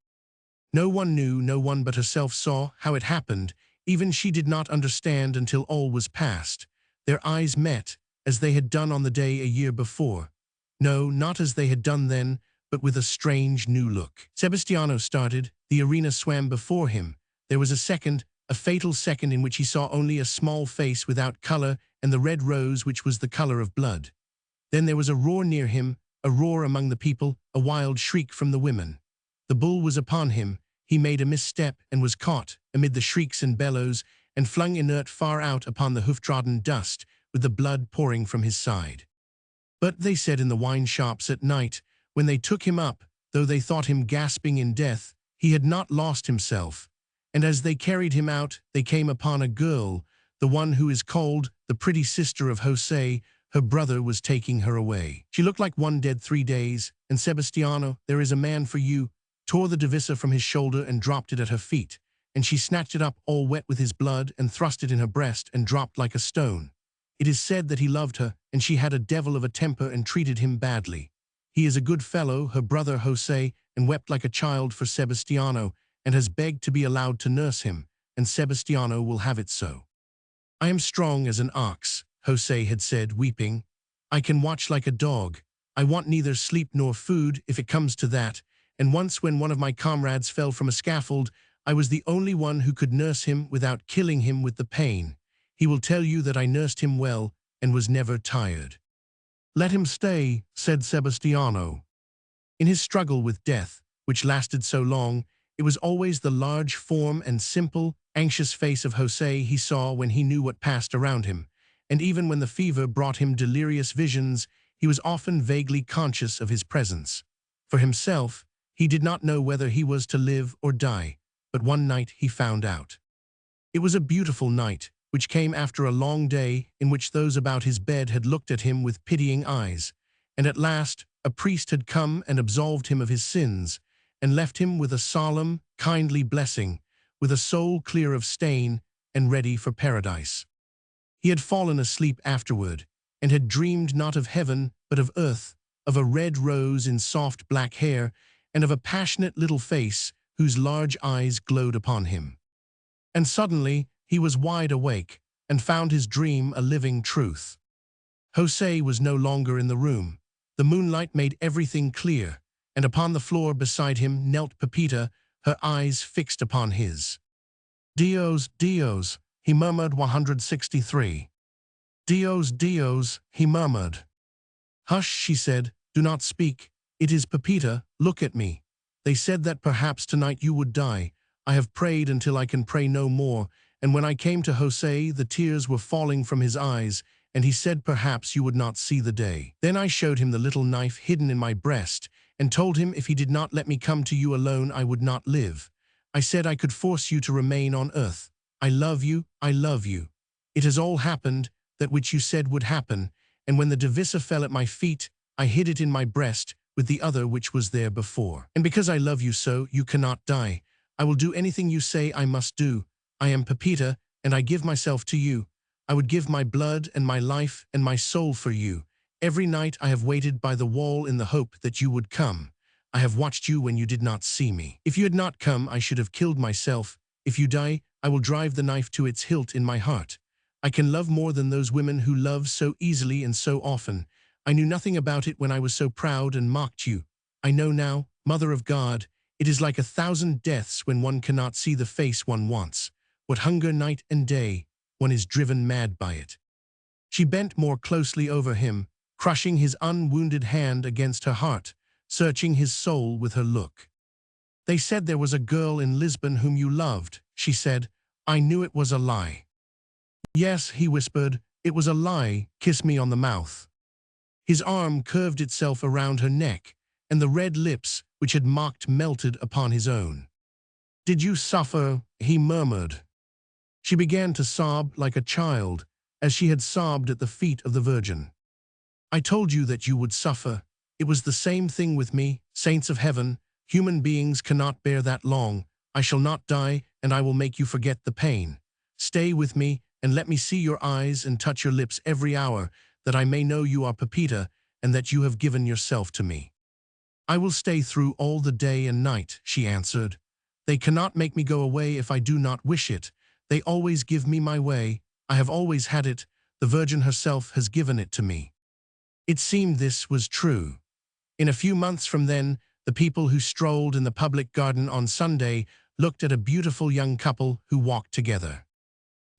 No one knew, no one but herself saw how it happened. Even she did not understand until all was past. Their eyes met, as they had done on the day a year before. No, not as they had done then, but with a strange new look. Sebastiano started. The arena swam before him. There was a second, a fatal second in which he saw only a small face without color and the red rose which was the color of blood. Then there was a roar near him, a roar among the people, a wild shriek from the women. The bull was upon him. He made a misstep and was caught amid the shrieks and bellows and flung inert far out upon the hoof-trodden dust with the blood pouring from his side. But they said in the wine shops at night, when they took him up, though they thought him gasping in death, he had not lost himself. And as they carried him out, they came upon a girl, the one who is called the pretty sister of José. Her brother was taking her away. She looked like one dead 3 days, and Sebastiano, there is a man for you, tore the divisa from his shoulder and dropped it at her feet, and she snatched it up all wet with his blood and thrust it in her breast and dropped like a stone. It is said that he loved her, and she had a devil of a temper and treated him badly. He is a good fellow, her brother José, and wept like a child for Sebastiano, and has begged to be allowed to nurse him, and Sebastiano will have it so. I am strong as an ox, José had said, weeping. I can watch like a dog. I want neither sleep nor food, if it comes to that, and once when one of my comrades fell from a scaffold, I was the only one who could nurse him without killing him with the pain. He will tell you that I nursed him well and was never tired. Let him stay, said Sebastiano. In his struggle with death, which lasted so long, it was always the large form and simple, anxious face of José he saw when he knew what passed around him, and even when the fever brought him delirious visions, he was often vaguely conscious of his presence. For himself, he did not know whether he was to live or die, but one night he found out. It was a beautiful night, which came after a long day in which those about his bed had looked at him with pitying eyes, and at last a priest had come and absolved him of his sins, and left him with a solemn, kindly blessing, with a soul clear of stain and ready for paradise. He had fallen asleep afterward, and had dreamed not of heaven but of earth, of a red rose in soft black hair, and of a passionate little face whose large eyes glowed upon him. And suddenly he was wide awake, and found his dream a living truth. José was no longer in the room. The moonlight made everything clear, and upon the floor beside him knelt Pepita, her eyes fixed upon his. Dios, Dios, he murmured 163. Dios, Dios, he murmured. Hush, she said, do not speak. It is Pepita, look at me. They said that perhaps tonight you would die. I have prayed until I can pray no more, and when I came to José, the tears were falling from his eyes, and he said perhaps you would not see the day. Then I showed him the little knife hidden in my breast, and told him if he did not let me come to you alone, I would not live. I said I could force you to remain on earth. I love you, I love you. It has all happened, that which you said would happen, and when the divisa fell at my feet, I hid it in my breast with the other which was there before. And because I love you so, you cannot die. I will do anything you say I must do. I am Pepita, and I give myself to you. I would give my blood and my life and my soul for you. Every night I have waited by the wall in the hope that you would come. I have watched you when you did not see me. If you had not come, I should have killed myself. If you die, I will drive the knife to its hilt in my heart. I can love more than those women who love so easily and so often. I knew nothing about it when I was so proud and mocked you. I know now, Mother of God, it is like 1,000 deaths when one cannot see the face one wants. What hunger night and day, one is driven mad by it. She bent more closely over him, crushing his unwounded hand against her heart, searching his soul with her look. They said there was a girl in Lisbon whom you loved, she said. I knew it was a lie. Yes, he whispered, it was a lie, kiss me on the mouth. His arm curved itself around her neck, and the red lips, which had mocked, melted upon his own. Did you suffer? He murmured. She began to sob like a child, as she had sobbed at the feet of the Virgin. I told you that you would suffer. It was the same thing with me, saints of heaven. Human beings cannot bear that long. I shall not die, and I will make you forget the pain. Stay with me, and let me see your eyes and touch your lips every hour, that I may know you are Pepita, and that you have given yourself to me. I will stay through all the day and night, she answered. They cannot make me go away if I do not wish it. They always give me my way. I have always had it. The Virgin herself has given it to me. It seemed this was true. In a few months from then, the people who strolled in the public garden on Sunday looked at a beautiful young couple who walked together.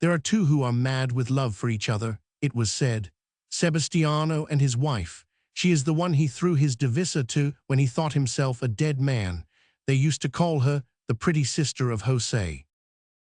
There are two who are mad with love for each other, it was said. Sebastiano and his wife. She is the one he threw his divisa to when he thought himself a dead man. They used to call her the pretty sister of José.